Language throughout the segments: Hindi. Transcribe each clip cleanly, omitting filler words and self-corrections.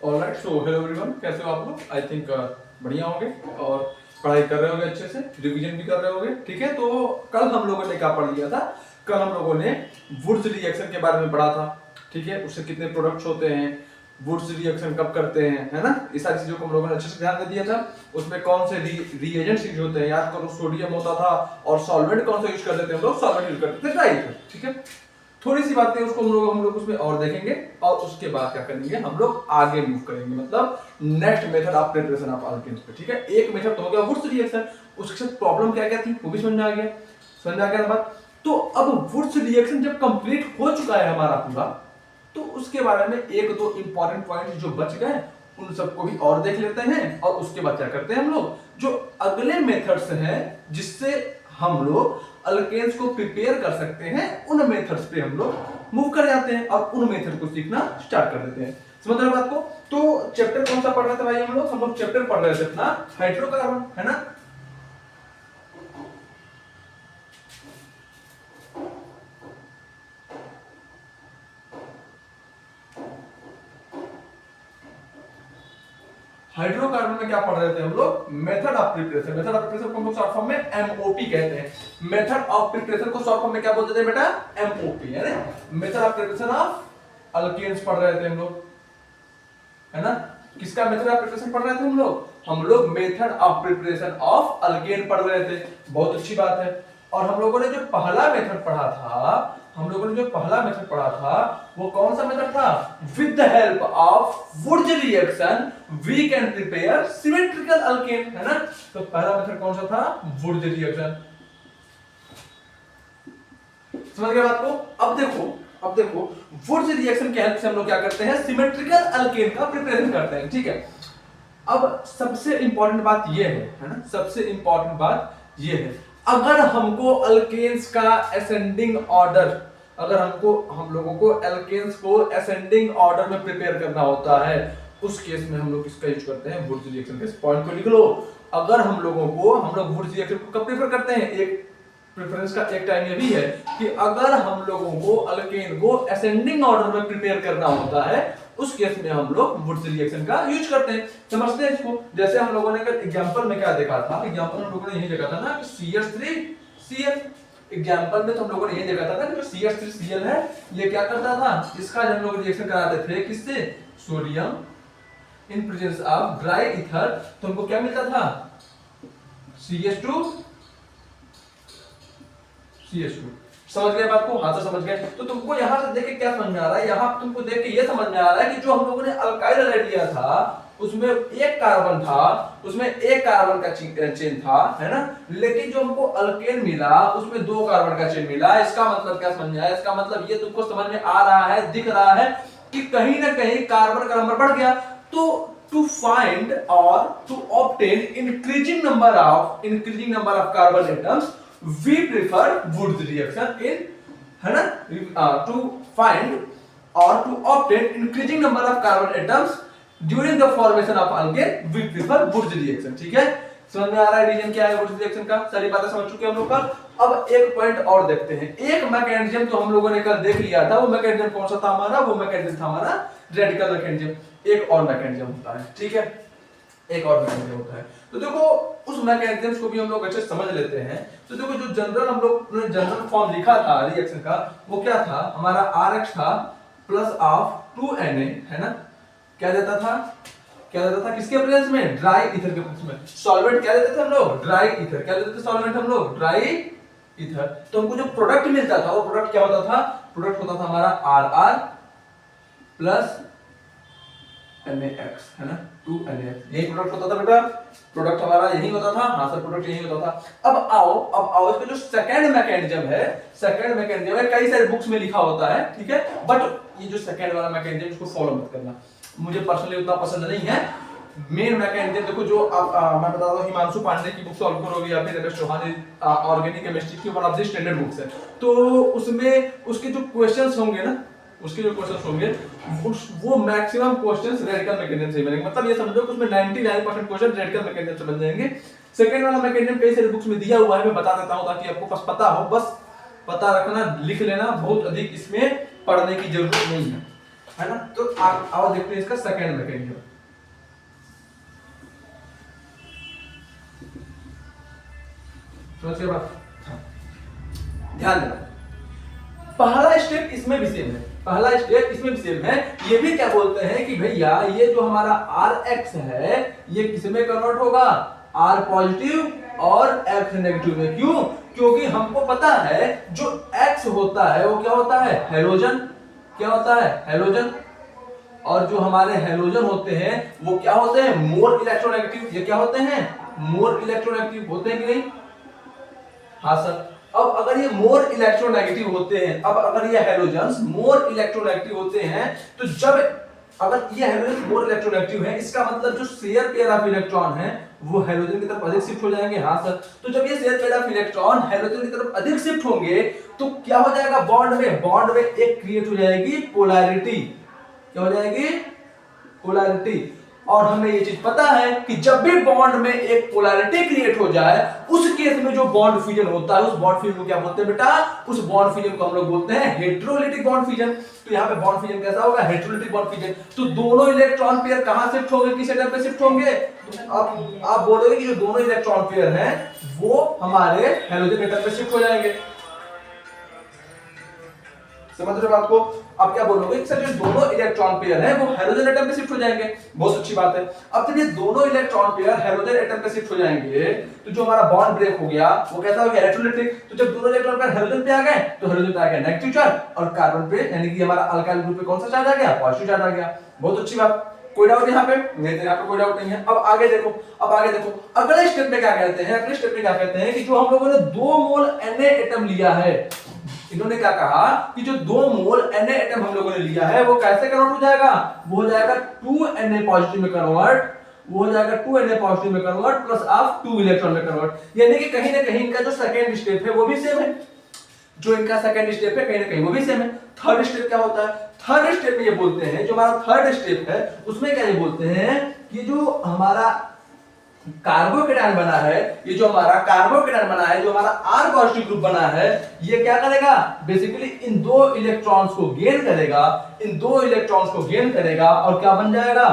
ऑलराइट, सो हेलो एवरीवन, कैसे हो आप लोग? आई थिंक बढ़िया होंगे और पढ़ाई कर रहे होंगे अच्छे से, रिवीजन भी कर रहे होंगे। ठीक है, तो कल हम लोगों ने क्या पढ़ लिया था? कल हम लोगों ने वुड्स रिएक्शन के बारे में पढ़ा था। ठीक है, उससे कितने प्रोडक्ट्स होते हैं, वुड्स रिएक्शन कब करते हैं, है ना, ये सारी चीजों को हम लोगों ने अच्छे से ध्यान दे दिया था। उसमें कौन से रिएजेंट्स यूज होते हैं, याद करो, सोडियम होता था, और सॉल्वेंट कौन सा यूज करते थे हम लोग? सॉल्वेंट यूज करते थे, राइट। ठीक है, थोड़ी सी बातें उसको हम लोग उसमें और देखेंगे, और उसके बाद क्या करेंगे, हम लोग आगे मूव करेंगे, मतलब next method of preparation of alkenes पे। ठीक है, एक मेथड तो हो गया वुड्स रिएक्शन, उसके साथ प्रॉब्लम क्या क्या थी वो भी समझ में आ गया। समझ में आ गया ना बात? तो अब वुड्स रिएक्शन जब कंप्लीट हो चुका है हमारा पूरा, तो उसके बारे में एक दो इंपॉर्टेंट पॉइंट जो बच गए उन सबको भी और देख लेते हैं, और उसके बाद क्या करते हैं हम लोग, जो अगले मेथड्स हैं जिससे हम लोग अल्केन्स को प्रिपेयर कर सकते हैं, उन मेथड्स पे हम लोग मूव कर जाते हैं और उन मेथड को सीखना स्टार्ट कर देते हैं। समझ रहे हो बात को? तो चैप्टर कौन सा पढ़ रहे थे भाई हम लोग चैप्टर पढ़ रहे थे अपना हाइड्रोकार्बन, है ना। हाइड्रोकार्बन में क्या पढ़ रहे थे हम लोग? Method of preparation. Method of preparation को हम लोग शॉर्ट फॉर्म में एमओपी कहते हैं। मेथड ऑफ प्रिपरेशन को शॉर्ट फॉर्म में क्या बोलते थे बेटा? एमओपी, है ना। Method of preparation of alkenes पढ़ रहे थे हम लोग, है ना। किसका मेथड ऑफ प्रिपरेशन पढ़ रहे थे हम लोग? हम लोग method of preparation of alkane पढ़ रहे थे। बहुत अच्छी बात है। और हम लोगों ने जो पहला मेथड पढ़ा था, वो कौन सा मेथड था? With the help of Wurtz reaction we can prepare symmetrical alkane, है ना। तो पहला मेथड कौन सा था? Wurtz reaction. समझ गए बात को? अब देखो वुड्स रिएक्शन के हेल्प से हम लोग क्या करते हैं? सिमेट्रिकल अल्केन का प्रिपरेशन करते हैं। ठीक है, अब सबसे इंपॉर्टेंट बात ये है ना, सबसे इंपॉर्टेंट बात ये है, अगर हमको अल्केन्स का असेंडिंग ऑर्डर, हम लोगों को अल्केन्स को असेंडिंग ऑर्डर में प्रिपेयर करना होता है, उस केस में हम लोग किसका यूज करते हैं? वुड्स रिएक्शन के। पॉइंट को लिख लो। अगर हम लोग वुड्स रिएक्शन को कब प्रेफर करते हैं? एक प्रेफरेंस का एक टाइम ये भी है कि अगर हम लोगों को अल्केन को असेंडिंग ऑर्डर में प्रिपेयर करना होता है, उस केस में हम लोग वुड्स रिएक्शन का यूज करते हैं। समझते हैं इसको? जैसे हम लोगों ने कल एग्जांपल में क्या देखा था? एग्जांपल हम लोगों ने यही देखा था ना कि CH3Cl। एग्जांपल में तो हम लोगों ने ये देखा था ना कि जो CH3Cl है, ये क्या करता था? इसका जब हम लोग रिएक्शन कराते थे किससे? Sodium in presence of dry ether, तो हमको क्या मिलता था? CH2 CH2। समझ गए बात को? हां से समझ गए। तो तुमको यहां से देख के क्या समझ में आ रहा है? यहां तुमको देख के ये समझ में आ रहा है कि जो हम लोगों ने अल्काइल हैलाइड लिया था, उसमें एक कार्बन था, उसमें एक कार्बन का चेन था, है ना। लेकिन जो हमको अल्केन मिला उसमें दो कार्बन का चेन मिला। इसका मतलब क्या समझ में आया? इसका मतलब ये तुमको समझ में आ रहा है, दिख रहा है कि कहीं ना कहीं कार्बन का नंबर बढ़ गया। तो to find or to obtain increasing number of carbon atoms, we prefer Wurtz reaction in, है ना, to find or to obtain increasing number of carbon atoms during the formation of alkane, we prefer Wurtz reaction। ठीक है, समझ में आ रहा है रीजन क्या है Wurtz reaction का? सारी बातें समझ चुके हैं हम लोग कल। अब एक पॉइंट और देखते हैं। एक मैकेनिज्म तो हम लोगों ने कल देख लिया था, वो मैकेनिज्म कौन सा था हमारा? वो मैकेनिज्म था हमारा रेडिकल मैकेनिज्म। एक और मैकेनिज्म होता है, ठीक है, एक और मैकेनिज्म होता है। तो देखो उस मैकेनिज्म को भी हम लोग अच्छे समझ लेते हैं। तो देखो जो जनरल हम लोग ने जनरल फॉर्म लिखा था रिएक्शन का, वो क्या था हमारा? RX था प्लस ऑफ 2Na, है ना। क्या देता था? किसके प्रेजेंस में? ड्राई ईथर के प्रेजेंस में। सॉल्वेंट क्या देते थे हम लोग? Dry ether. क्या देते थे सॉल्वेंट हम लोग? Dry ether. तो हमको जो प्रोडक्ट मिलता था, वो प्रोडक्ट क्या होता था? प्रोडक्ट होता था हमारा RR प्लस NaX, है ना, 2NaX। यही प्रोडक्ट होता था बेटा, प्रोडक्ट हमारा यही होता था। हाँ सर, प्रोडक्ट यही होता था। अब आओ इसका जो सेकंड मैकेनिज्म है, कई सारे बुक्स में लिखा होता है, ठीक है, बट ये जो सेकंड वाला मैकेनिज्म, इसको फॉलो मत करना, मुझे पर्सनली उतना पसंद नहीं है। मेन मैकेनिज्म देखो, जो मैं बता रहा हूँ, हिमांशु पांडे की बुक सॉल्व करोगे या फिर रमेश चौहान ऑर्गेनिक केमिस्ट्री की one of the standard books है, तो उसमें उसके जो क्वेश्चंस होंगे ना, वो मैक्सिमम क्वेश्चंस रेडिकल मैकेनिज्म से बनेंगे। मतलब ये समझो कि उसमें 99% क्वेश्चन रेडिकल मैकेनिज्म से बन जाएंगे। सेकंड वाला मैकेनिज्म कई सारे बुक्स में दिया हुआ है, मैं बता देता हूं ताकि आपको बस पता हो, बस पता रखना, लिख लेना, बहुत अधिक इसमें पढ़ने की जरूरत नहीं है। है ना। तो आप आओ देखते हैं इसका सेकंड मैकेनिज्म। समझ गए बात? हाँ। ध्यान देना, पहला स्टेप इसमें भी सेम है, पहला स्टेप इसमें भी सेम है। ये भी क्या बोलते हैं कि भैया ये जो हमारा Rx है ये किस में कन्वर्ट होगा, R पॉजिटिव और X नेगेटिव में। क्यों? क्योंकि हमको पता है जो X होता है वो क्या होता है, हैलोजन। क्या होता है, हैलोजन। और जो हमारे हैलोजन होते हैं वो क्या होते हैं, मोर इलेक्ट्रोनेगेटिव। ये क्या होते हैं, मोर इलेक्ट्रोनेगेटिव होते हैं कि नहीं? हाँ सर। अब अगर ये मोर इलेक्ट्रोनेगेटिव होते हैं, अब अगर ये हैलोजन्स मोर इलेक्ट्रोनेगेटिव होते हैं, तो जब अगर ये हैलोजन मोर इलेक्ट्रोनेगेटिव है, इसका मतलब जो शेयर पेयर ऑफ इलेक्ट्रॉन है वो हैलोजन की तरफ अधिक शिफ्ट हो जाएंगे। हाँ सर। तो जब ये share pair of electron halogen की तरफ अधिक शिफ्ट होंगे तो क्या हो जाएगा, बॉन्ड में एक क्रिएट हो जाएगी पोलैरिटी। क्या हो जाएगी, पोलैरिटी। और हमें ये चीज पता है कि जब भी बॉन्ड में एक पोलैरिटी क्रिएट हो जाए उस केस में जो बॉन्ड फ्यूजन होता है उस बॉन्ड फ्यूजन को क्या बोलते हैं बेटा, उस बॉन्ड फ्यूजन को हम लोग बोलते हैं हेटेरोलिटिक बॉन्ड फ्यूजन। तो यहाँ पे बॉन्ड फ्यूजन कैसा होगा, हेटेरोलिटिक बॉन्ड फ्यूजन। तो दोनों इलेक्ट्रॉन पेयर कहां शिफ्ट होंगे, किस एटम पे शिफ्ट होंगे? अब आप बोलोगे कि जो दोनों इलेक्ट्रॉन पेयर हैं वो हमारे हैलोजन एटम पे शिफ्ट हो जाएंगे। समझ रहे हो बात को? अब क्या बोलोगे सर जो दोनों इलेक्ट्रॉन पेयर हैं वो हैलोजन एटम पे शिफ्ट हो जाएंगे। बहुत अच्छी बात है। अब जब ये दोनों इलेक्ट्रॉन पेयर हैलोजन एटम पे शिफ्ट हो जाएंगे तो जो हमारा बॉन्ड ब्रेक हो गया वो कैसा हो गया, इलेक्ट्रोलिटिक। तो जब दोनों इलेक्ट्रॉन पेयर हैलोजन पे आ गए तो हैलोजन पे आ गया नेगेटिव चार्ज और कार्बन पे यानी कि हमारा अल्काइल ग्रुप पे कौन सा चार्ज आ गया, पॉजिटिव चार्ज आ गया। बहुत अच्छी बात। कोई डाउट यहाँ पे? नहीं, यहाँ पे कोई डाउट नहीं है। अब आगे देखो, अगले स्टेप में क्या कहते हैं, अगले स्टेप में क्या कहते हैं कि जो हम लोगों ने 2 मोल Na एटम लिया है, इन्होंने क्या कहा कि जो 2 मोल Na एटम हम लोगों ने लिया है वो कैसे कन्वर्ट हो जाएगा, वो हो जाएगा 2Na पॉजिटिव में कन्वर्ट, वो हो जाएगा 2Na पॉजिटिव में कन्वर्ट प्लस ऑफ 2 इलेक्ट्रॉन में कन्वर्ट। यानी कि कहीं ना कहीं इनका जो सेकंड स्टेप है वो भी सेम है, जो इनका सेकंड स्टेप है कहीं ना कहीं वो भी सेम है। थर्ड स्टेप क्या होता है, थर्ड स्टेप में ये बोलते हैं, जो हमारा थर्ड स्टेप है उसमें क्या ये बोलते हैं कि जो हमारा कार्बोकेटायन बना है, ये जो हमारा कार्बोकेटायन बना है, जो हमारा R पॉजिटिव ग्रुप बना है, ये क्या करेगा, बेसिकली इन 2 इलेक्ट्रॉन्स को गेन करेगा, इन 2 इलेक्ट्रॉन्स को गेन करेगा और क्या बन जाएगा,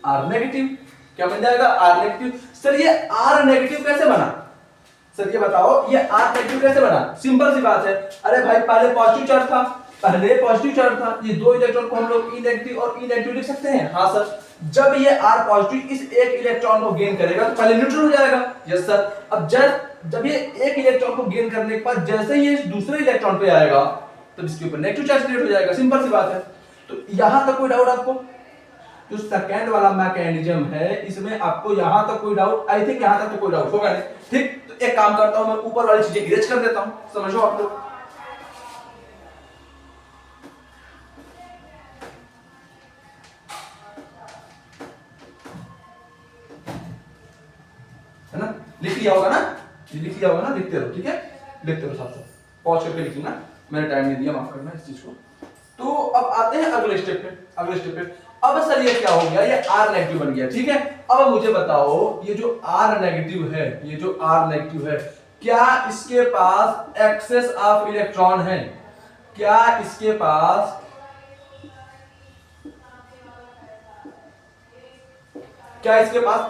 R नेगेटिव। क्या बन जाएगा, R नेगेटिव। सर ये R नेगेटिव कैसे बना, सर ये बताओ ये R नेगेटिव कैसे बना? सिंपल सी बात है, अरे भाई पहले पॉजिटिव चार्ज था, पहले पॉजिटिव चार्ज था, ये 2 इलेक्ट्रॉन को हम लोग E नेगेटिव और E नेगेटिव लिख सकते हैं। हाँ सर। जब ये R पॉजिटिव इस एक इलेक्ट्रॉन को गेन करेगा तो पहले न्यूट्रल हो जाएगा। Yes sir. अब जब ये एक इलेक्ट्रॉन को गेन करने के बाद जैसे ही ये दूसरे इलेक्ट्रॉन पे आएगा तब इसके ऊपर नेगेटिव चार्ज क्रिएट हो जाएगा। सिंपल सी बात है। तो यहां तक कोई डाउट आपको? जो सेकंड वाला मैकेनिज्म है इसमें आपको यहां तक कोई डाउट, आई थिंक यहां तक तो कोई डाउट होगा नहीं। ठीक, तो एक काम करता हूं मैं ऊपर वाली चीजें इरेज कर देता हूं, समझो आप लोग। है ना, लिख लिया होगा ना, ये लिख लिया होगा ना, लिखते रहो। ठीक है, लिखते रहो साथ साथ, पॉज करके लिख लेना, मैंने टाइम नहीं दिया, माफ करना इस चीज को। तो अब आते हैं अगले स्टेप पे, अगले स्टेप पे। अब सर ये क्या हो गया, ये R नेगेटिव बन गया। ठीक है, अब मुझे बताओ ये जो R नेगेटिव है, ये जो R नेगेटिव है, क्या इसके पास एक्सेस ऑफ इलेक्ट्रॉन है? क्या इसके पास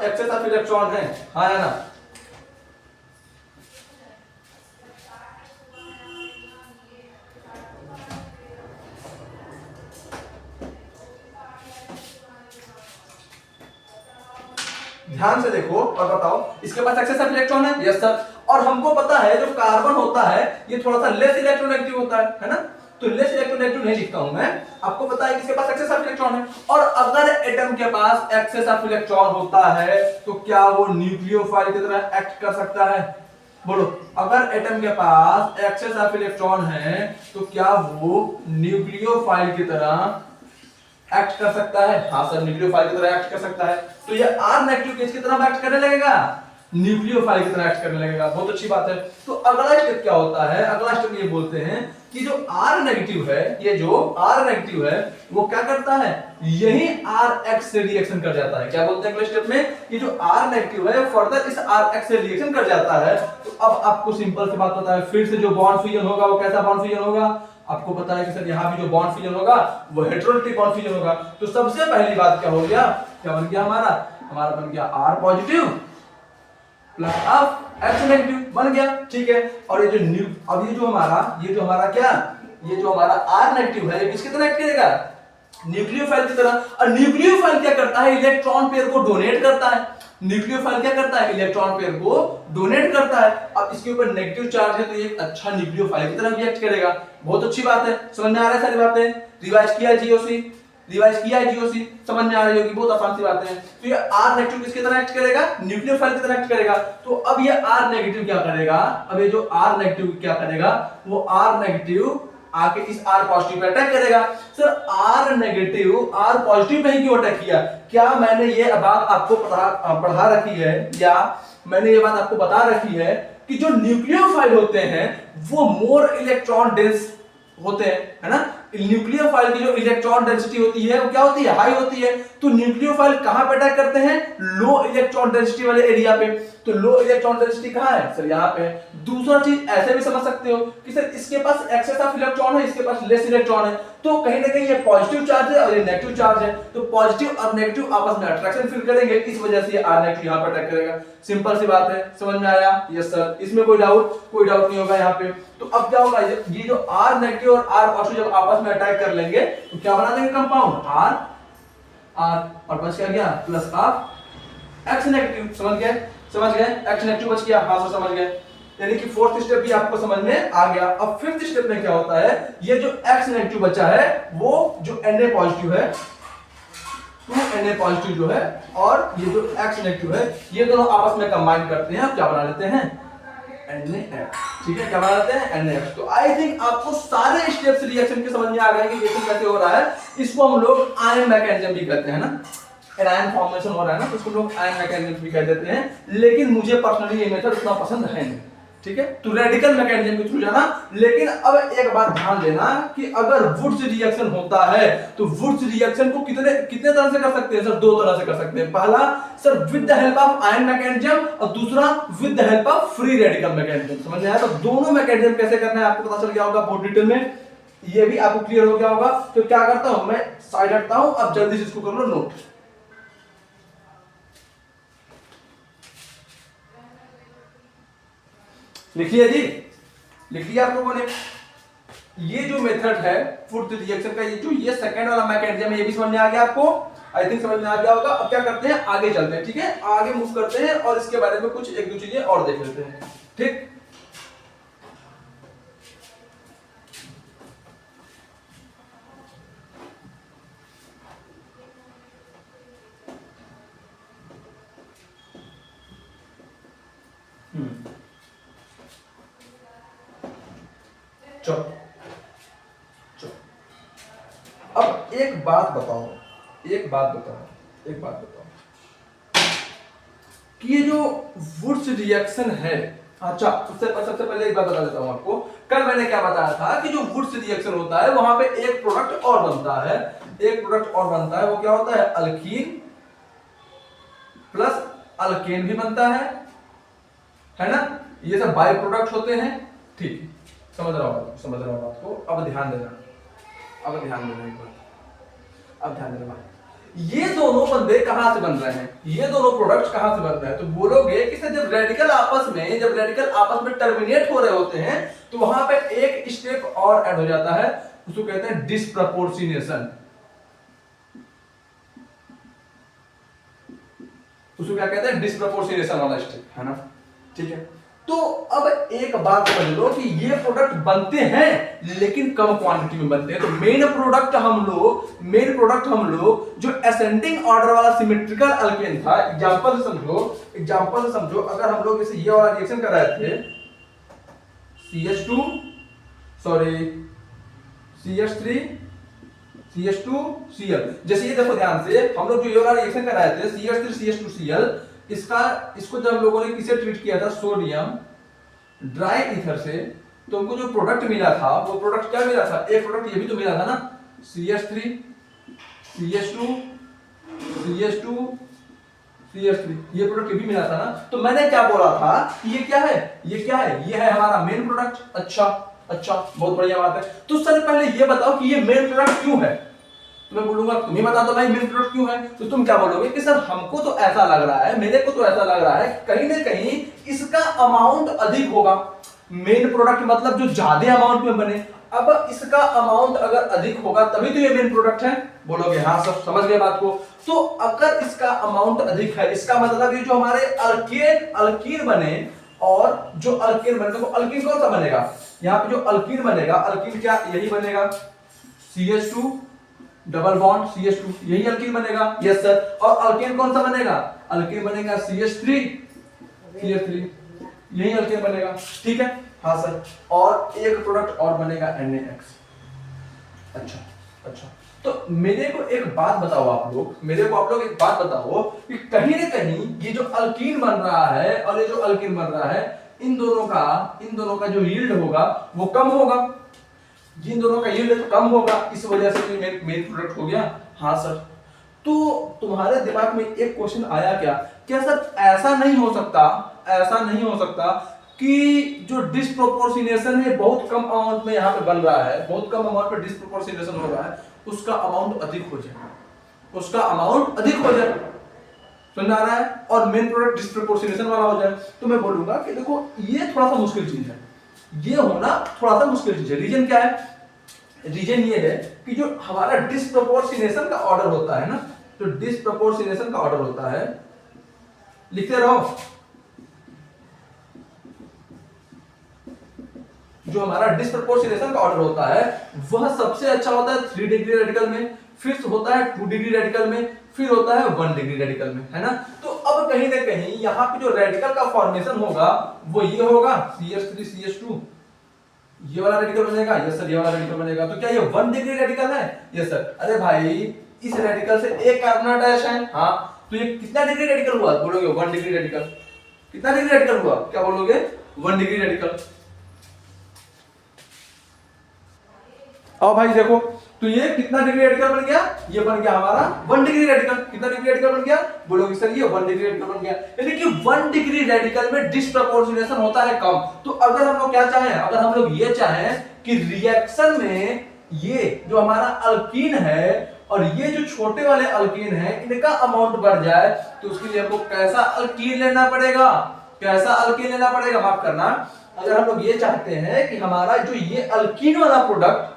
एक्सेस ऑफ इलेक्ट्रॉन है? हाँ है ना? ध्यान से देखो और बताओ, इसके पास एक्सेस ऑफ इलेक्ट्रॉन है? Yes sir. और हमको पता है जो कार्बन होता है ये थोड़ा सा लेस इलेक्ट्रोनेगेटिव होता है ना? तो लेस इलेक्ट्रोनेगेटिव नहीं लिखता हूं मैं, आपको पता है कि इसके पास एक्सेस ऑफ इलेक्ट्रॉन है। और अगर एटम के पास एक्सेस ऑफ इलेक्ट्रॉन होता है तो क्या वो न्यूक्लियोफाइल की तरह एक्ट कर सकता है? बोलो, अगर एटम के पास एक्सेस ऑफ इलेक्ट्रॉन है तो क्या वो न्यूक्लियोफाइल की तरह एक्ट कर सकता है? हाँ सर, न्यूक्लियोफाइल की तरह एक्ट कर सकता है। तो ये R नेगेटिव किसकी तरह एक्ट करने लगेगा? न्यूक्लियोफाइल की तरह एक्ट करने लगेगा। बहुत अच्छी बात है। तो अगला स्टेप क्या होता है? अगला स्टेप ये बोलते हैं कि जो R नेगेटिव है, ये जो R नेगेटिव है वो क्या करता है, यही Rx से रिएक्शन कर जाता है। क्या बोलते हैं अगले स्टेप में कि जो R नेगेटिव है फर्दर इस Rx से रिएक्शन कर जाता है। तो अब आपको सिंपल सी बात पता है, फिर से जो बॉन्ड फ्यूजन होगा वो कैसा बॉन्ड फ्यूजन होगा, आपको पता है कि सर यहाँ भी जो बॉन्ड फ्यूजन होगा वो हेटेरोनेगेटिव बॉन्ड फ्यूजन होगा। तो सबसे पहली बात क्या हो गया, क्या बन गया हमारा बन गया R positive plus of X negative बन गया, ठीक है। और ये जो अब ये जो हमारा क्या, ये जो हमारा R नेगेटिव है ये किसकी तरह एक्ट करेगा, न्यूक्लियोफाइल की तरह। और न्यूक्लियोफाइल क्या करता है, इलेक्ट्रॉन पेयर को डोनेट करता है। न्यूक्लियोफाइल क्या करता है, इलेक्ट्रॉन पेयर को डोनेट करता है। अब इसके ऊपर नेगेटिव चार्ज है तो ये एक अच्छा न्यूक्लियोफाइल की तरह रिएक्ट करेगा। बहुत अच्छी बात है, समझ में आ रहा है सारी बातें, रिवाइज किया जीओसी, समझ में आ रही होगी, बहुत आसान सी बातें हैं। तो ये R नेगेटिव किसकी तरह एक्ट करेगा, न्यूक्लियोफाइल की तरह एक्ट करेगा। तो अब ये R नेगेटिव क्या करेगा, अब ये जो R नेगेटिव क्या करेगा, वो R नेगेटिव आके इस R पॉजिटिव पे अटैक करेगा। Sir R negative R positive pay ही क्यों अटैक किया, क्या मैंने ये बात आपको पढ़ा रखी है, या मैंने ये बात आपको बता रखी है कि जो न्यूक्लियोफाइल होते हैं वो मोर इलेक्ट्रॉन डेंस होते हैं, है ना। न्यूक्लियोफाइल की जो इलेक्ट्रॉन डेंसिटी होती है वो क्या होती है, हाई होती है। तो न्यूक्लियोफाइल कहां पे अटैक करते हैं, लो इलेक्ट्रॉन डेंसिटी वाले एरिया पे। तो लो इलेक्ट्रॉन डेंसिटी कहां है, सर यहाँ पे। दूसरा चीज ऐसे भी समझ सकते हो कि सर इसके पास एक्सेस ऑफ इलेक्ट्रॉन है, इसके पास लेस इलेक्ट्रॉन है, तो कहीं ना कहीं ये पॉजिटिव चार्ज है और ये नेगेटिव चार्ज है। तो पॉजिटिव और नेगेटिव आपस में अट्रैक्शन फील करेंगे, इस वजह से ये R नेगेटिव यहाँ पर अटैक करेगा। सिंपल सी बात है, समझ में आया, यस सर, इसमें कोई डाउट नहीं होगा यहाँ पे। तो अब क्या होगा, ये जो R नेगेटिव और R पॉजिटिव जब आपस में अटैक कर लेंगे तो क्या बना देंगे कंपाउंड R और बच गया प्लस ऑफ X नेगेटिव। समझ गए X नेगेटिव बच गया, हाँ सर समझ गए। यानी कि फोर्थ स्टेप भी आपको समझ में आ गया। अब फिफ्थ स्टेप में क्या होता है, ये जो X नेगेटिव बचा है वो जो Na पॉजिटिव है, 2Na पॉजिटिव जो है और ये जो X नेगेटिव है, ये दोनों आपस में कंबाइन करते हैं, क्या बना लेते हैं, NaX। ठीक है, क्या बना लेते हैं, NaX। तो आई थिंक आपको सारे स्टेप्स रिएक्शन के समझ में आ गए कि रिएक्शन कैसे हो रहा है। इसको हम लोग आयन मैकेनिज्म भी कहते हैं ना, आयन फॉर्मेशन हो रहा है ना, तो उसको लोग आयन मैकेनिज्म भी कह देते हैं। लेकिन मुझे पर्सनली ये मेथड उतना पसंद है नहीं, ठीक है। तो रेडिकल मैकेनिज्म के थ्रू जाना। लेकिन अब एक बात ध्यान देना कि अगर वुड्स रिएक्शन होता है तो वुड्स रिएक्शन को कितने तरह से कर सकते हैं सर, दो तरह से कर सकते हैं। पहला sir with the help of ion mechanism और दूसरा with the help of free radical mechanism. समझ में आया। तो दोनों मैकेनिज्म कैसे करना है आपको पता चल गया होगा बहुत डिटेल में, ये भी आपको क्लियर हो गया होगा। तो क्या करता हूं मैं, साइड हटता हूं, अब जल्दी से इसको कर लो नोट। लिखिए जी, लिखिए आप लोगों ने। ये जो मेथड है फोर्थ रिएक्शन का, ये सेकंड वाला मैकेनिज्म है, ये भी समझ में आ गया आपको, आई थिंक समझ में आ गया होगा। अब क्या करते हैं, आगे चलते हैं, ठीक है, आगे मूव करते हैं और इसके बारे में कुछ एक दो चीजें और देख लेते हैं, ठीक। चलो अब एक बात बताओ कि ये जो वुड्स रिएक्शन है, अच्छा सबसे पहले एक बात बता देता हूं आपको। कल मैंने क्या बताया था कि जो वुड्स रिएक्शन होता है वहां पे एक प्रोडक्ट और बनता है, वो क्या होता है, अल्कीन प्लस अल्केन भी बनता है ना। ये सब बाय प्रोडक्ट होते हैं, ठीक। समझ रहा हूं बात को। अब ध्यान देना एक बात, अब ध्यान देना। ये दोनों बंदे कहां से बन रहे हैं, ये दोनों प्रोडक्ट्स कहां से बन रहे हैं, तो बोलोगे कि जब रेडिकल आपस में टर्मिनेट हो रहे होते हैं तो वहां पे एक स्टेप और ऐड हो जाता है, उसको कहते हैं डिस्प्रपोर्शनेशन। उसको क्या कहते हैं, डिस्प्रपोर्शनेशन वाला स्टेप, है ना, ठीक है। तो अब एक बात समझ लो कि ये प्रोडक्ट बनते हैं लेकिन कम क्वांटिटी में बनते हैं। तो मेन प्रोडक्ट हम लोग जो असेंडिंग ऑर्डर वाला सिमेट्रिकल अल्केन था, एग्जांपल से समझो, अगर हम लोग जैसे ये वाला रिएक्शन कर रहे थे, CH3 CH2Cl, जैसे ये देखो ध्यान से, हम लोग जो ये वाला रिएक्शन कर रहे थे CH3 CH2Cl, इसको जब लोगों ने किसे ट्रीट किया था, सोडियम ड्राई ईथर से, तो उनको जो प्रोडक्ट मिला था वो प्रोडक्ट क्या मिला था, एक प्रोडक्ट ये भी तो मिला था ना, CH3 CH2 ये प्रोडक्ट ये भी मिला था ना। तो मैंने क्या बोला था, ये क्या है, ये है हमारा मेन प्रोडक्ट। अच्छा, अच्छा, बहुत बढ़िया बात है। तो सर पहले ये बताओ कि ये मेन प्रोडक्ट क्यों है। तो मैं बोलूंगा तुम ही बता दो भाई मेन प्रोडक्ट क्यों है। तो तुम क्या बोलोगे कि सर हमको तो ऐसा लग रहा है, मेरे को तो ऐसा लग रहा है कहीं ना कहीं इसका अमाउंट अधिक होगा। मेन प्रोडक्ट मतलब जो ज्यादा अमाउंट में बने। अब इसका अमाउंट अगर अधिक होगा तभी तो ये मेन प्रोडक्ट है। बोलोगे हाँ सब समझ गए बात को। तो अगर इसका अमाउंट अधिक है, इसका मतलब ये जो हमारे अल्कीन बने, और जो अल्कीन बने, तो अल्कीन कौन सा बनेगा, यहाँ पे जो अल्कीन बनेगा, अल्कीन क्या यही बनेगा, CH2 डबल बॉन्ड CH2, यही अल्कीन बनेगा। Yes sir. और अल्केन कौन सा बनेगा, अल्केन बनेगा CH3 CH3, यही अल्केन बनेगा। ठीक है, हाँ सर। और एक प्रोडक्ट और बनेगा NaX। अच्छा अच्छा, तो मेरे को एक बात बताओ आप लोग, मेरे को आप लोग एक बात बताओ कि कहीं ना कहीं ये जो अल्कीन बन रहा है और ये जो अल्कीन बन रहा है, इन दोनों का जो यील्ड होगा वो कम होगा। जिन दोनों का यील्ड कम होगा, इस वजह से तो मेन प्रोडक्ट हो गया। हाँ सर। तो तुम्हारे दिमाग में एक क्वेश्चन आया क्या सर ऐसा नहीं हो सकता, ऐसा नहीं हो सकता कि जो डिस्प्रोपोर्शनेशन है बहुत कम अमाउंट में यहाँ पे बन रहा है, बहुत कम अमाउंट पे डिस्प्रोपोर्शनेशन हो रहा है, उसका अमाउंट अधिक हो जाए, उसका अमाउंट अधिक हो जाए, समझ आ रहा है, और मेन प्रोडक्ट डिस्प्रोपोर्शनेशन वाला हो जाए। तो मैं बोलूंगा कि देखो ये थोड़ा सा मुश्किल चीज है, ये होना थोड़ा सा मुश्किल चीज है। रीजन क्या है, रीजन ये है कि जो हमारा डिस्प्रोपोर्शनेशन का ऑर्डर होता है ना, जो डिस्प्रोपोर्शनेशन का ऑर्डर होता है, लिखते रहो, जो हमारा डिस्प्रोपोर्शनेशन का ऑर्डर होता है वह सबसे अच्छा होता है 3 डिग्री रेडिकल में, फिर होता है 2 डिग्री रेडिकल में, फिर होता है 1 डिग्री रेडिकल में, है ना। तो अब कहीं ना कहीं यहाँ पे जो रेडिकल का फॉर्मेशन होगा वो ये होगा CH3 CH2, ये वाला रेडिकल बनेगा। यस सर, ये वाला रेडिकल बनेगा। तो क्या ये 1 डिग्री रेडिकल है। Yes sir. अरे भाई इस रेडिकल से एक कार्बन अटैच है, हाँ, तो ये कितना डिग्री रेडिकल हुआ, बोलोगे 1 डिग्री रेडिकल। कितना डिग्री रेडिकल हुआ, क्या बोलोगे 1 डिग्री रेडिकल। अब भाई देखो, तो ये कितना डिग्री रेडिकल बन गया, ये बन गया हमारा 1 डिग्री रेडिकल। कितना डिग्री रेडिकल बन गया, बोलोगे सर ये 1 डिग्री रेडिकल बन गया। यानी कि 1 डिग्री रेडिकल में डिस्प्रपोर्शनेशन होता है कम। तो अगर हम लोग क्या चाहें, अगर हम लोग ये चाहें कि रिएक्शन में ये जो हमारा अल्कीन है और ये जो छोटे वाले अल्कीन है इनका अमाउंट बढ़ जाए, तो उसके लिए हमको कैसा अल्कीन लेना पड़ेगा, कैसा अल्कीन लेना पड़ेगा, माफ करना, अगर हम लोग ये चाहते हैं कि हमारा जो ये अल्कीन वाला प्रोडक्ट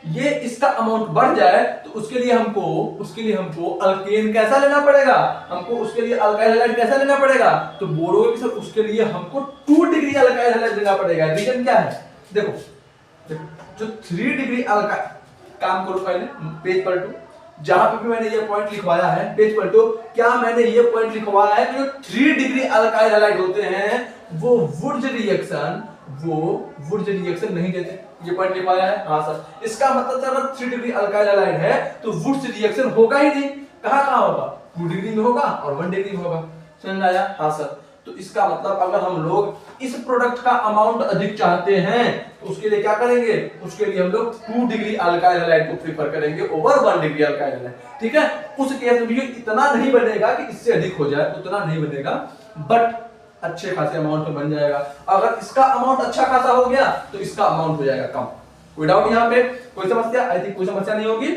ये इसका अमाउंट बढ़ जाए, तो उसके लिए हमको अल्केन कैसा लेना पड़ेगा, हमको उसके लिए अल्काइल हैलाइड कैसा लेना पड़ेगा। तो बोलोगे कि सर उसके लिए हमको 2 डिग्री अल्काइल हैलाइड लेना पड़ेगा। रीजन क्या है, देखो जो 3 डिग्री अल्काइल, काम करो पहले पेज पलटो, जहां पे भी मैंने ये पॉइंट लिखवाया है पेज पलटो, क्या मैंने ये पॉइंट लिखवाया है कि जो 3 डिग्री अल्काइल हैलाइड होते हैं वो वुर्ज रिएक्शन नहीं देते। ये पॉइंट लिखवाया है, हाँ सर। इसका मतलब सर अगर 3 डिग्री अल्काइल हैलाइड है तो वुर्ज रिएक्शन होगा ही नहीं। कहां होगा, 2 डिग्री में होगा और 1 डिग्री में होगा। समझ आया, हाँ सर। तो इसका मतलब अगर हम लोग इस प्रोडक्ट का अमाउंट अधिक चाहते हैं तो उसके लिए क्या करेंगे, उसके लिए हम लोग 2 डिग्री अल्काइल हैलाइड को प्रेफर करेंगे ओवर 1 डिग्री अल्काइल हैलाइड। ठीक है, उस केस में भी इतना नहीं बनेगा कि इससे अधिक हो जाए, उतना नहीं बनेगा, बट अच्छे खासे अमाउंट में बन जाएगा। अगर इसका अमाउंट अच्छा खासा हो गया तो इसका अमाउंट हो जाएगा कम। कोई डाउट यहाँ पे, कोई समस्या, आई थिंक कोई समस्या नहीं होगी।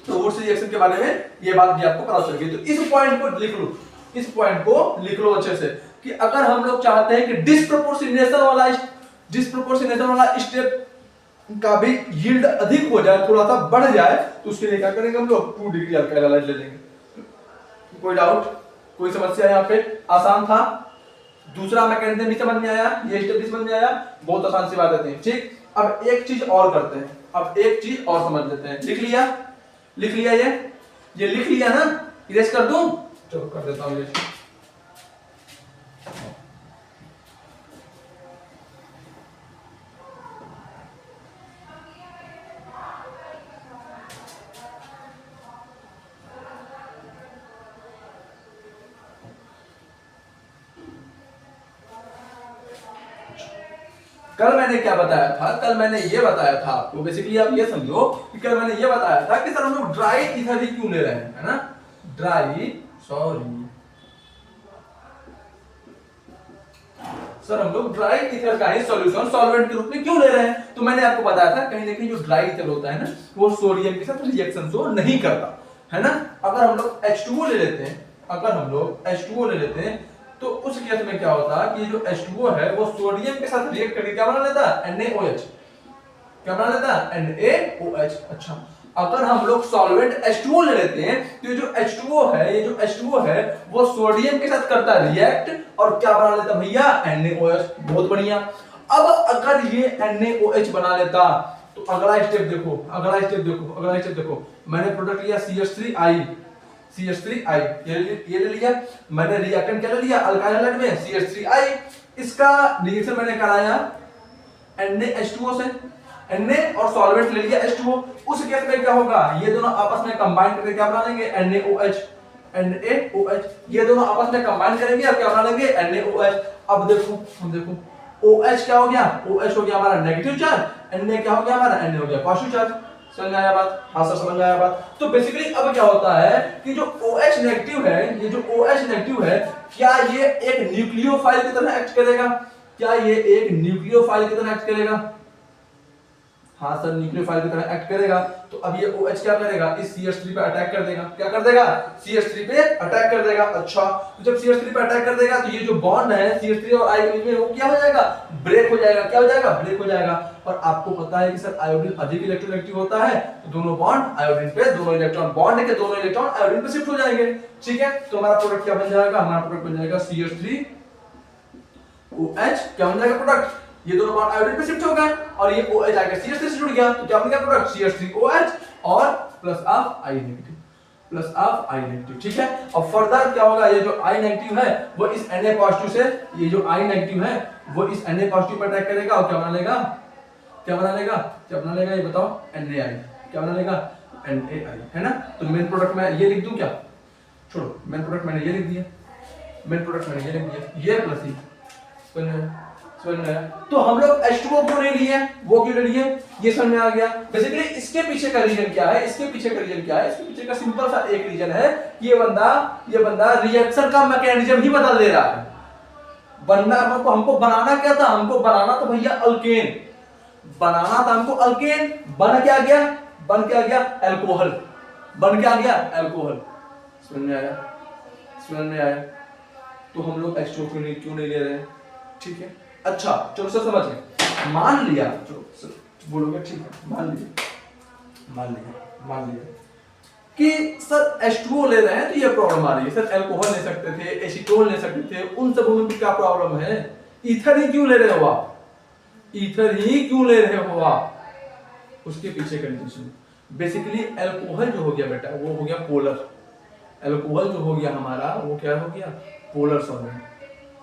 तो वुड्स रिएक्शन के बारे में ये बात भी आपको पता चल गई। तो इस पॉइंट को लिख लो, इस पॉइंट को लिख लो अच्छे से, कि अगर हम लोग चाहते हैं कि डिस्प्रोपोर्शनेशन वाला स्टेप का भी यील्ड अधिक हो जाए, थोड़ा सा बढ़ जाए, तो उसके लिए क्या करेंगे हम लोग 2 डिग्री अल्काइल हैलाइड ले लेंगे। कोई डाउट, कोई समस्या यहाँ पे, आसान था। दूसरा मैकेनिज्म भी समझ में आया, ये स्टेप भी समझ में आया, बहुत आसान सी बात है। ठीक, अब एक चीज और करते हैं, अब एक चीज और समझ लेते हैं। लिख लिया, लिख लिया, ये लिख लिया ना, इरेज कर दूं, चलो कर देता हूं इरेज। कल मैंने क्या बताया था, कल मैंने ये बताया था आपको, बेसिकली आप ये समझो कि कल मैंने ये बताया था कि सर हम लोग ड्राई ईथर ही क्यों ले रहे हैं, है ना, ड्राई सर हम लोग ड्राई ईथर का ही सॉल्यूशन सॉल्वेंट के रूप में क्यों ले रहे हैं? तो मैंने आपको बताया था कहीं ना कहीं जो ड्राई ईथर होता है ना वो सोडियम के साथ रिएक्शन शो नहीं करता है ना। अगर हम लोग H2O ले लेते हैं, अगर हम लोग H2O ले लेते हैं तो उस केस में क्या होता है कि जो H2O है वो सोडियम के साथ रिएक्ट करके क्या बना लेता है? NaOH। क्या बना लेता है? NaOH। अच्छा, अगर हम लोग सॉल्वेंट H2O ले लेते हैं तो ये जो H2O है, ये जो H2O है वो सोडियम के साथ करता है रिएक्ट और क्या बना लेता भैया? NaOH। बहुत बढ़िया। अब अगर ये NaOH बना लेता तो अगला स्टेप देखो, अगला स्टेप देखो, अगला स्टेप देखो। मैंने प्रोडक्ट लिया CH3I, CH3I ये ले लिया मैंने, रिएक्टेंट क्या ले लिया अल्काइल हैलाइड में CH3I। इसका रिएक्शन मैंने कराया NaH2O से, Na और सॉल्वेंट ले लिया H2O। उस केस में क्या होगा? ये दोनों आपस में कंबाइन करके क्या बना लेंगे? NaOH। NaOH ये दोनों आपस में कंबाइन करेंगे और क्या बना लेंगे? NaOH। अब देखो, हम देखो OH क्या हो गया? OH हो गया हमारा नेगेटिव चार्ज, Na क्या हो गया हमारा? Na हो गया पॉजिटिव चार्ज। समझ में आया बात? हाँ सर समझ में आया बात। तो बेसिकली अब क्या होता है कि जो OH नेगेटिव है, ये जो OH नेगेटिव है, क्या ये एक न्यूक्लियोफाइल की तरह एक्ट करेगा? क्या ये एक न्यूक्लियोफाइल की तरह एक्ट करेगा? हाँ सर न्यूक्लियोफाइल की तरह एक्ट करेगा। तो अब ये OH क्या करेगा? इस CH3 पे अटैक कर देगा। क्या कर देगा? CH3 पे अटैक कर देगा। अच्छा, तो जब CH3 पे अटैक कर देगा तो ये जो बॉन्ड है CH3 और I के बीच में वो क्या हो जाएगा? ब्रेक हो जाएगा। क्या हो जाएगा? ब्रेक हो जाएगा। और आपको पता है कि सर आयोडीन अधिक इलेक्ट्रोनेगेटिव होता है तो दोनों बॉन्ड आयोडीन पे, दोनों इलेक्ट्रॉन बॉन्ड के दोनों इलेक्ट्रॉन आयोडीन पे शिफ्ट हो जाएंगे। ठीक है, तो हमारा प्रोडक्ट क्या बन जाएगा? हमारा प्रोडक्ट बन जाएगा CH3OH। क्या बन जाएगा प्रोडक्ट? ये दोनों बॉन्ड आयोडीन पे शिफ्ट हो गए और ये OH आकर CH3 से जुड़ गया तो क्या बन गया प्रोडक्ट? CH3OH और plus of I negative, plus of I negative. ठीक है, और फर्दर क्या होगा? ये जो I नेगेटिव है वो इस Na पॉजिटिव से, ये जो I नेगेटिव है वो इस Na पॉजिटिव पर अटैक करेगा और क्या बना लेगा? क्या बना लेगा? क्या बना लेगा? ये बताओ। NaI। क्या बना लेगा? NaI है ना। तो मेन प्रोडक्ट में ये लिख दूं क्या? छोड़ो, मेन प्रोडक्ट मैंने ये लिख दिया, मेन प्रोडक्ट मैंने ये लिख दिया, ये प्लस ही। तो हम लोग H2O क्यों नहीं लिए? वो क्यों नहीं लिए? ये समझ में आ गया। बेसिकली इसके पीछे का रीजन क्या है? इसके पीछे का रीजन क्या है? इसके पीछे का सिंपल सा एक रीजन है कि ये बंदा रिएक्शन का मैकेनिज्म ही बदल दे रहा है। बनना हमको बनाना क्या था? हमको बनाना तो भैया अल्केन, बनाना था हमको अल्केन। बन क्या गया? बन क्या गया? अल्कोहल। बन क्या गया? अल्कोहल। समझ में आया? समझ में आया? तो हम लोग H2O क्यों नहीं ले रहे हैं? ठीक है, अच्छा चलो सर समझ गए। मान लिया, चलो सर बोलोगे ठीक है, मान लिया कि सर H2O ले रहे हैं तो ये प्रॉब्लम आ रही है। सर अल्कोहल ले सकते थे, एसीटोन ले सकते थे, उन सब में भी क्या प्रॉब्लम है? ईथर ही क्यों ले रहे हो आप? ईथर ही क्यों ले रहे हो आप? उसके पीछे का रीजन बेसिकली अल्कोहल जो हो गया बेटा वो हो गया पोलर। अल्कोहल जो हो गया हमारा वो क्या हो गया? Polar solvent.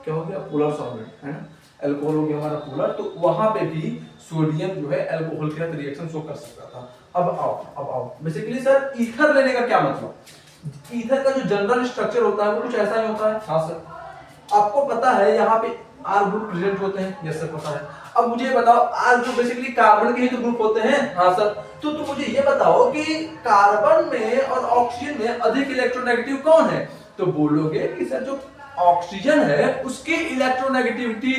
क्या हो गया? पोलर सॉल्वेंट है ना। अल्कोहल हो गया हमारा पोलर, तो वहां पे भी सोडियम जो है अल्कोहल के साथ रिएक्शन शो कर सकता था। अब आओ बेसिकली सर ईथर लेने का क्या मतलब? ईथर का जो जनरल स्ट्रक्चर होता है वो कुछ ऐसा ही होता है। हाँ सर, आपको पता है यहाँ पे R ग्रुप प्रेजेंट होते हैं। यस सर पता है। अब मुझे बताओ R ग्रुप बेसिकली कार्बन के ही तो ग्रुप होते हैं। हाँ सर, तो तुम मुझे ये बताओ कि कार्बन में और ऑक्सीजन में अधिक इलेक्ट्रोनेगेटिव कौन है? तो बोलोगे कि सर जो ऑक्सीजन है उसकी इलेक्ट्रोनेगेटिविटी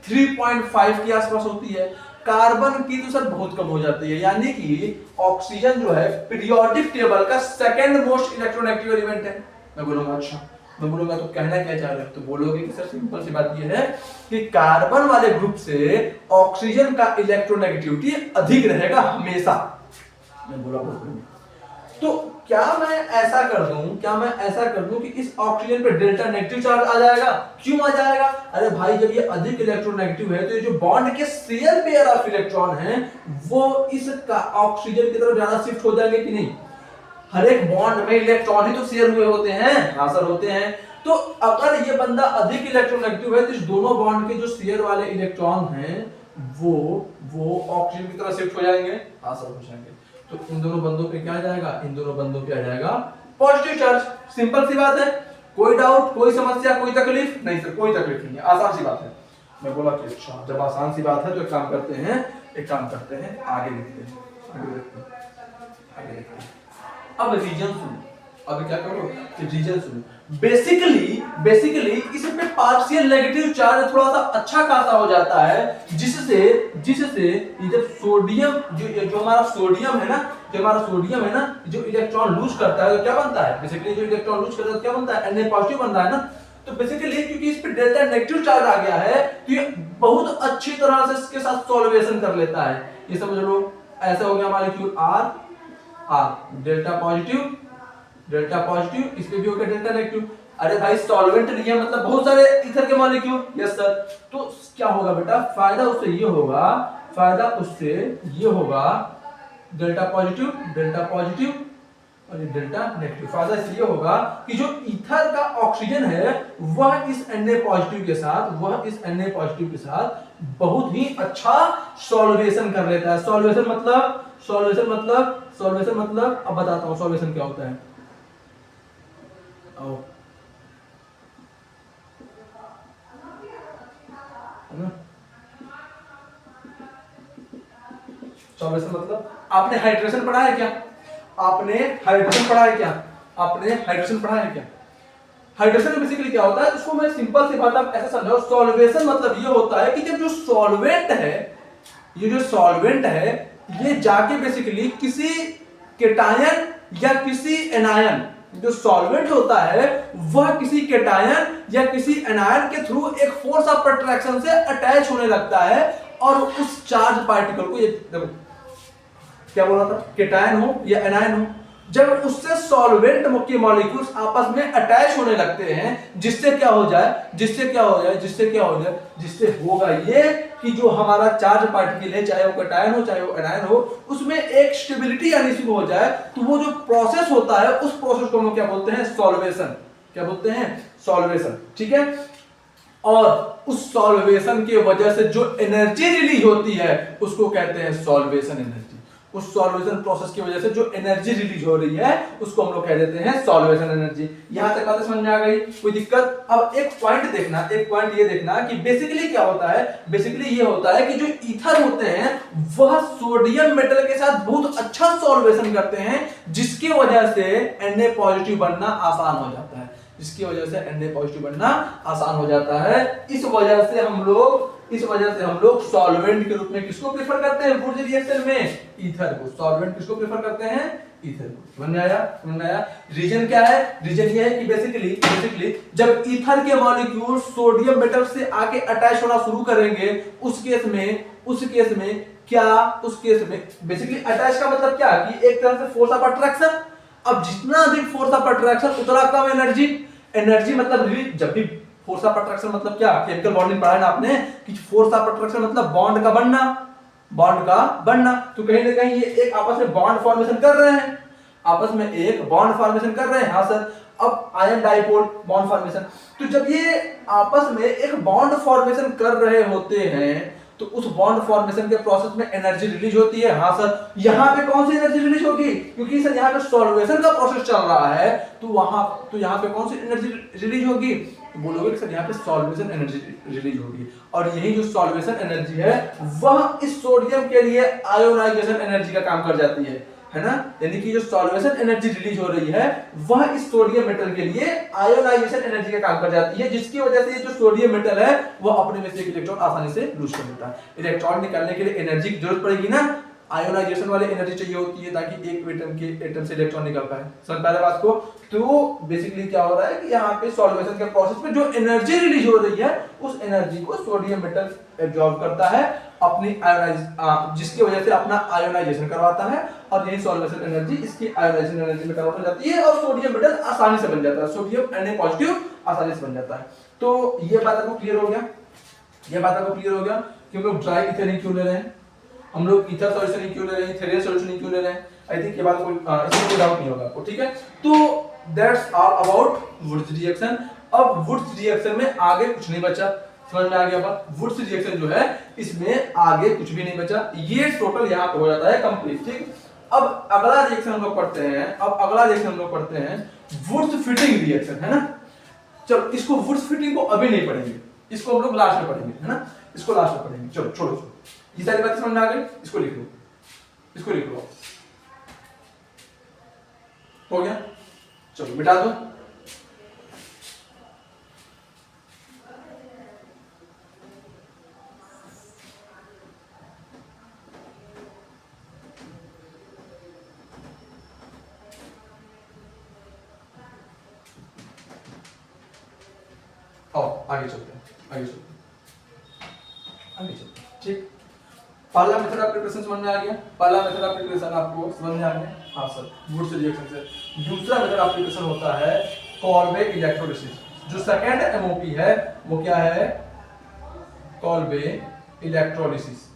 3.5 के आसपास होती है, कार्बन की तो सर बहुत कम हो जाती है। यानी कि ऑक्सीजन जो है पीरियोडिक टेबल का सेकंड मोस्ट इलेक्ट्रोनेगेटिव एलिमेंट है। मैं बोलूंगा अच्छा, मैं बोलूंगा तो कहना क्या चाह रहे हो? तो बोलोगे कि सर सिंपल सी बात ये है कि कार्बन वाले ग्रुप से ऑक्सीजन का इलेक्ट्रोनेगेटिविटी अधिक रहेगा हमेशा। मैं बोला तो क्या मैं ऐसा कर दूं कि इस ऑक्सीजन पे डेल्टा नेगेटिव चार्ज आ जाएगा? क्यों आ जाएगा? अरे भाई जब ये अधिक इलेक्ट्रोनेगेटिव है तो ये जो बॉन्ड के शेयर पेयर ऑफ इलेक्ट्रॉन हैं वो इस ऑक्सीजन की तरफ ज्यादा शिफ्ट हो जाएंगे कि नहीं? हर एक बॉन्ड में इलेक्ट्रॉन ही तो शेयर हुए होते हैं। हाँ सर होते हैं। तो अगर ये बंदा अधिक इलेक्ट्रोनेगेटिव है तो इस दोनों बॉन्ड के जो शेयर वाले इलेक्ट्रॉन हैं वो ऑक्सीजन की तरफ शिफ्ट हो जाएंगे। हाँ सर हो जाएंगे। तो इन दोनों बंदों पे क्या आ जाएगा? इन दोनों बंदों पे आ जाएगा पॉजिटिव चार्ज। सिंपल सी बात है, कोई डाउट, कोई समस्या, कोई तकलीफ नहीं? सर कोई तकलीफ नहीं है, आसान सी बात है। मैं बोला कि अच्छा जब आसान सी बात है तो एक काम करते हैं आगे लिखते हैं। अब रीजन सुनो, अब क्या करो कि रीजन सुनो। बेसिकली इसमें पार्शियल नेगेटिव चार्ज थोड़ा सा अच्छा खासा हो जाता है, जिससे जिससे ये जब सोडियम जो हमारा सोडियम है ना, जो इलेक्ट्रॉन लूज करता है तो क्या बनता है, बेसिकली जो इलेक्ट्रॉन लूज करता है तो क्या बनता है, Na पॉजिटिव बन रहा है ना। तो बेसिकली क्योंकि इस पे डेल्टा नेगेटिव चार्ज आ गया है तो ये बहुत अच्छी तरह से इसके साथ सॉल्वेशन कर लेता है। ये समझ लो, ऐसा हो गया मॉलिक्यूल R डेल्टा पॉजिटिव, इस पे भी हो गया डेल्टा नेगेटिव। अरे भाई सॉल्वेंट नहीं है मतलब बहुत सारे ईथर के मॉलिक्यूल, यस सर। तो क्या होगा बेटा, फायदा उससे ये होगा डेल्टा पॉजिटिव और ये डेल्टा नेगेटिव। फायदा इसलिए होगा कि जो ईथर का ऑक्सीजन है वह इस Na पॉजिटिव के साथ बहुत ही अच्छा सॉल्वेशन कर लेता है। सॉल्वेशन मतलब अब बताता हूं सॉल्वेशन क्या होता है। सॉल्वेशन मतलब आपने हाइड्रेशन पढ़ा है क्या? हाइड्रेशन बेसिकली क्या होता है, उसको मैं सिंपल सी बात आप ऐसे समझाओ। सॉल्वेशन मतलब ये होता है कि जब जो सॉल्वेंट है ये जाके बेसिकली किसी केटायन या किसी एनायन, जो सॉल्वेंट होता है वह किसी केटायन या किसी एनायन के थ्रू एक फोर्स ऑफ अट्रैक्शन से अटैच होने लगता है और उस चार्ज पार्टिकल को, ये देखो क्या बोला था, केटायन हो या एनायन हो, जब उससे सॉल्वेंट के मॉलिक्यूल्स आपस में अटैच होने लगते हैं, जिससे होगा ये कि जो हमारा चार्ज पार्टिकल है, चाहे वो केटायन हो चाहे वो एनायन हो, उसमें एक स्टेबिलिटी आनी शुरू हो जाए। तो वो जो प्रोसेस होता है उस प्रोसेस को हम क्या बोलते हैं, सॉल्वेशन। क्या बोलते हैं, सॉल्वेशन। ठीक है। और उस सॉल्वेशन की वजह से जो एनर्जी रिलीज होती है उसको कहते हैं सॉल्वेशन एनर्जी। उस सॉल्वेशन प्रोसेस की वजह से जो एनर्जी रिलीज हो रही है उसको हम लोग कह देते हैं सॉल्वेशन एनर्जी। यहां तक बात समझ में आ गई, कोई दिक्कत? अब एक पॉइंट ये देखना कि बेसिकली क्या होता है। बेसिकली ये होता है कि जो ईथर होते हैं वह सोडियम मेटल के साथ बहुत अच्छा सॉल्वेशन करते हैं, जिसकी वजह से Na पॉजिटिव बनना आसान हो जाता है। इस वजह से हम लोग सॉल्वेंट के रूप में किसको प्रेफर करते हैं, वुड्स रिएक्शन में ईथर को। सॉल्वेंट किसको प्रेफर करते हैं, ईथर को। समझ में आया? रीजन क्या है? रीजन ये है कि बेसिकली जब ईथर के मॉलिक्यूल सोडियम मेटल से आके अटैच होना शुरू करेंगे, उस केस में बेसिकली अटैच का मतलब क्या, कि एक तरह से फोर्स ऑफ अट्रैक्शन। अब जितना अधिक फोर्स ऑफ अट्रैक्शन उतना कम एनर्जी मतलब रिलीज। जब भी फोर्स ऑफ अट्रैक्शन मतलब क्या, केमिकल बॉन्डिंग पढ़ा है ना आपने, कि फोर्स ऑफ अट्रैक्शन मतलब बॉन्ड का बनना। तो कहीं ना कहीं ये एक आपस में बॉन्ड फॉर्मेशन कर रहे हैं, हाँ सर। अब आयन डाइपोल बॉन्ड फॉर्मेशन, तो जब ये आपस में एक बॉन्ड फॉर्मेशन कर रहे होते हैं तो उस बॉन्ड फॉर्मेशन के प्रोसेस में एनर्जी रिलीज होती है, हाँ सर। यहां पे कौन सी एनर्जी रिलीज होगी, क्योंकि सर यहां पे सॉल्वेशन का प्रोसेस चल रहा है, तो यहां पे कौन सी एनर्जी रिलीज होगी, तो बोलोगे कि सर यहाँ पे सॉल्वेशन एनर्जी रिलीज होगी। और यही जो सॉल्वेशन एनर्जी है वह इस सोडियम के लिए आयोनाइजेशन एनर्जी का काम कर जाती है ना। यानी कि जो सॉल्वेशन एनर्जी रिलीज हो रही है वह इस सोडियम मेटल के लिए आयोनाइजेशन एनर्जी का काम कर जाती है, जिसकी वजह से ये जो सोडियम मेटल है वह अपने में से एक इलेक्ट्रॉन आसानी से लूज कर लेता है। इलेक्ट्रॉन निकालने के लिए एनर्जी की जरूरत पड़ेगी ना, आयोनाइजेशन वाली एनर्जी चाहिए होती है ताकि एक एटम से इलेक्ट्रॉन निकल पाए। समझ पा रहे बात को? तो बेसिकली क्या हो रहा है कि यहाँ पे सॉल्वेशन के प्रोसेस में जो एनर्जी रिलीज हो रही है उस एनर्जी को सोडियम मेटल एब्जॉर्ब करता है अपनी जिसकी वजह से अपना आयोनाइजेशन करवाता है, और यही सॉल्वेशन एनर्जी इसकी आयोनाइजेशन एनर्जी में कन्वर्ट हो जाती है और सोडियम मेटल आसानी से बन जाता है, सोडियम Na पॉजिटिव आसानी से बन जाता है। तो ये बात आपको क्लियर हो गया कि हम लोग ड्राई इथेरिन क्यों ले रहे हैं, हम लोग ईथर सॉल्यूशन क्यों ले रहे हैं, इथेरियल सॉल्यूशन क्यों ले रहे हैं। आई थिंक ये बात कोई इसमें कोई डाउट नहीं होगा आपको, ठीक है। तो that's all about Wurtz reaction. अब वुड्स रिएक्शन में आगे कुछ नहीं बचा, समझ में आ गया बात। वुड्स रिएक्शन जो है इसमें आगे कुछ भी नहीं बचा, ये टोटल यहाँ पे हो जाता है कंप्लीट, ठीक। अब अगला रिएक्शन हम लोग पढ़ते हैं वुड्स फिटिंग रिएक्शन, है ना। चलो इसको वुड्स फिटिंग को अभी नहीं पढ़ेंगे, इसको हम लोग लास्ट में पढ़ेंगे, है ना, इसको लास्ट में पढ़ेंगे। चलो छोड़ो, ये सारी बातें समझ में आ गई, इसको लिख लो, हो गया। चलो मिटा दो। आओ आगे चलते हैं, आगे चलते हैं, आगे चलते हैं। ठीक, पहला मेथड ऑफ प्रिपरेशन समझ में आ गया, पहला मेथड ऑफ प्रिपरेशन आपको समझ में आ गया। हाँ सर, गुड रिएक्शन से। दूसरा मेथड ऑफ प्रिपरेशन होता है कॉल्बे इलेक्ट्रोलिसिस। जो सेकंड एमओपी है वो क्या है? Kolbe electrolysis.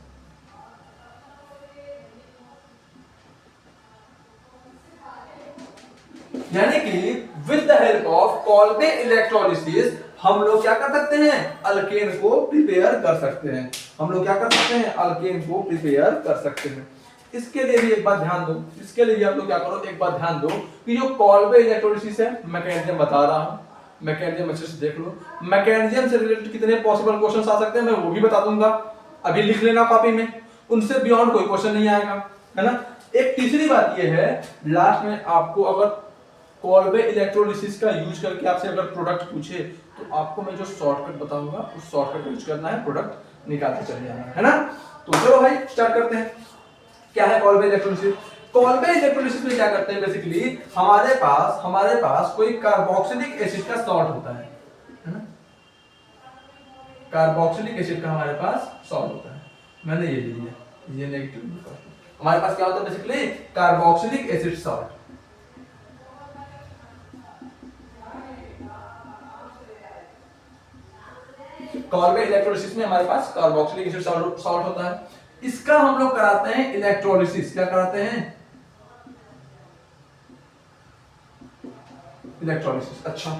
यानी कि with the help of Kolbe electrolysis हम लोग क्या कर सकते हैं? अल्केन को प्रिपेयर कर सकते हैं। हम लोग क्या कर सकते हैं? अल्केन को प्रिपेयर कर सकते हैं। इसके लिए भी एक बात ध्यान दो, इसके लिए आप लोग क्या करो, एक बात ध्यान दो कि जो कॉल्बे इलेक्ट्रोलिसिस है, मैकेनिज्म बता रहा हूं, मैकेनिज्म अच्छे से देख लो। मैकेनिज्म से रिलेटेड कितने पॉसिबल क्वेश्चंस आ सकते हैं मैं वो भी बता दूंगा, अभी लिख लेना कॉपी में, उनसे बियॉन्ड कोई क्वेश्चन नहीं आएगा, है ना। एक तीसरी बात ये है, लास्ट में आपको अगर कॉल्बे इलेक्ट्रोलिसिस का यूज करके आपसे अगर प्रोडक्ट पूछे तो आपको मैं जो शॉर्टकट बताऊंगा उस शॉर्टकट यूज करना है, प्रोडक्ट निकालते चले जाना है ना। तो चलो भाई स्टार्ट करते हैं। क्या है कॉल्बे इलेक्ट्रोलिसिस? कॉल्बे इलेक्ट्रोलिसिस में क्या करते हैं? बेसिकली हमारे पास कोई कार्बोक्सिलिक एसिड का सॉल्ट होता है ना। कार्बोक्सिलिक एसिड का हमारे पास सॉल्ट होता है, मैंने ये ले लिया, ये नेगेटिव। हमारे पास क्या होता है? Basically carboxylic acid salt. Kolbe electrolysis में हमारे पास कार्बोक्सिलिक एसिड सॉल्ट होता है। इसका हम लोग कराते हैं इलेक्ट्रोलिसिस। क्या कराते हैं? इलेक्ट्रोलिसिस। अच्छा,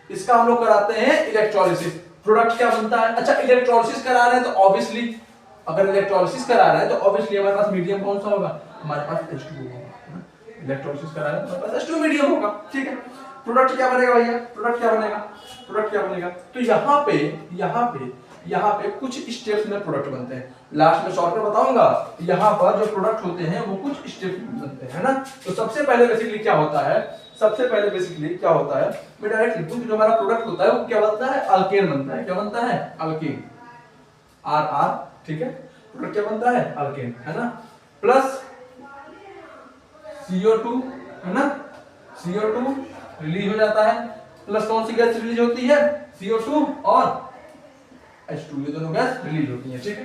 इसका हम लोग कराते हैं इलेक्ट्रोलिसिस। प्रोडक्ट क्या बनता है? अच्छा, इलेक्ट्रोलिसिस करा रहे हैं तो ऑब्वियसली, अगर इलेक्ट्रोलिसिस करा रहे हैं तो ऑब्वियसली हमारे पास मीडियम कौन सा होगा? हमारे पास H2O होगा। इलेक्ट्रोलिसिस करा रहे हैं तो हमारे पास H2O मीडियम होगा। ठीक है, प्रोडक्ट क्या बनेगा भैया? प्रोडक्ट क्या बनेगा? प्रोडक्ट क्या बनेगा? तो यहाँ पे कुछ स्टेप्स में प्रोडक्ट बनते हैं। लास्ट में शॉर्ट में बताऊंगा, यहाँ पर जो प्रोडक्ट होते हैं वो कुछ स्टेप्स में बनते हैं, है ना। तो सबसे पहले बेसिकली क्या होता है? मैं डायरेक्ट लिखूं कि जो हमारा प्रोडक्ट होता है वो क्या बनता है? अल्केन बनता है। क्या बनता है? अल्केन। RR, ठीक है। प्रोडक्ट क्या बनता है? अल्केन, है ना। प्लस CO2, है ना। CO2 रिलीज हो जाता है। प्लस कौन सी गैस रिलीज होती है? CO2 और H2, ये दोनों गैस रिलीज होती हैं। ठीक है,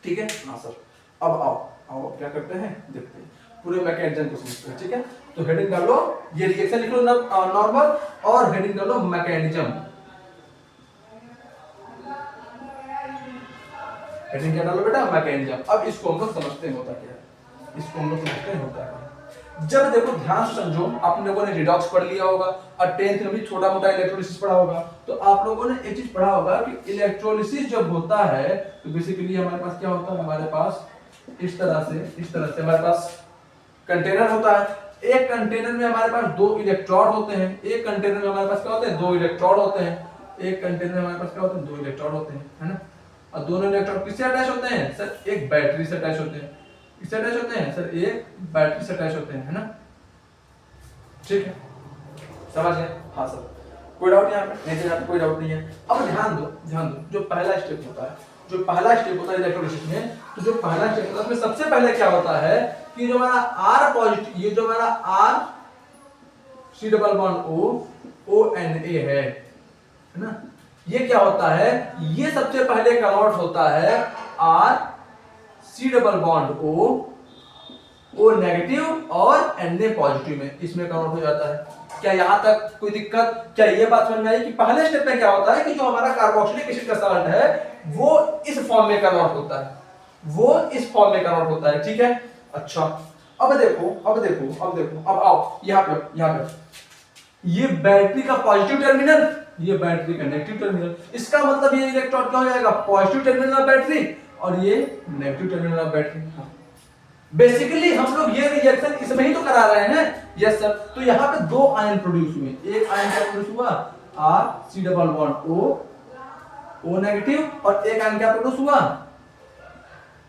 ठीक है। हाँ सर, अब आओ क्या करते हैं देखते हैं, पूरे मैकेनिज्म को समझते हैं। ठीक है, तो हेडिंग डालो, ये रिएक्शन लिख लो नॉर्मल, और हेडिंग डालो मैकेनिज्म। हेडिंग क्या डालो बेटा? मैकेनिज्म। अब इसको हम लोग समझते हैं होता क्या है, इसको हम लोग समझते हैं होता है। जब देखो ध्यान से समझो, आप लोगों ने रिडॉक्स पढ़ लिया होगा और 10th में भी छोटा मोटा इलेक्ट्रोलिसिस पढ़ा होगा, तो आप लोगों ने एक चीज पढ़ा होगा कि इलेक्ट्रोलिसिस जब होता है तो बेसिकली हमारे पास क्या होता है? हमारे पास इस तरह से हमारे पास कंटेनर होता है। एक कंटेनर में हमारे पास 2 इलेक्ट्रोड होते हैं। एक कंटेनर में हमारे पास क्या होते हैं? 2 इलेक्ट्रोड होते हैं। एक कंटेनर में हमारे पास क्या होते हैं? 2 इलेक्ट्रोड होते हैं, है ना। और दोनों इलेक्ट्रोड किससे अटैच होते हैं? सर एक बैटरी से अटैच होते हैं। किससे अटैच होते हैं? सर एक बैटरी से अटैच होते हैं, है ना। ठीक है, समझ गए? हाँ सर, कोई डाउट यहाँ पे? नहीं, यहाँ पे कोई डाउट नहीं है। अब ध्यान दो, जो पहला स्टेप होता है इलेक्ट्रोलिसिस में, तो जो पहला स्टेप होता है उसमें सबसे पहले क्या होता है कि जो हमारा R पॉजिटिव, ये जो हमारा R C double bond O ONA है ना, ये क्या होता है? ये सबसे पहले कन्वर्ट होता है R C double bond O negative और Na पॉजिटिव में, इसमें कन्वर्ट हो जाता है। क्या यहां तक कोई दिक्कत? क्या ये बात समझ में आई कि पहले स्टेप में क्या होता है कि जो हमारा कार्बोक्सिलिक एसिड का सॉल्ट है वो इस फॉर्म में कन्वर्ट होता है, ठीक है। अच्छा, अब देखो, अब आओ यहाँ पे ये बैटरी का पॉजिटिव टर्मिनल, ये बैटरी का नेगेटिव टर्मिनल। इसका मतलब ये इलेक्ट्रॉन क्या हो जाएगा? पॉजिटिव टर्मिनल ऑफ बैटरी और ये negative terminal of battery. Basically हम लोग ये रिएक्शन इसमें ही तो करा रहे हैं। यस सर, तो यहाँ पे 2 आयन प्रोड्यूस हुए। एक आयन क्या प्रोड्यूस हुआ? R C double bond O negative, और एक आयन क्या प्रोड्यूस हुआ?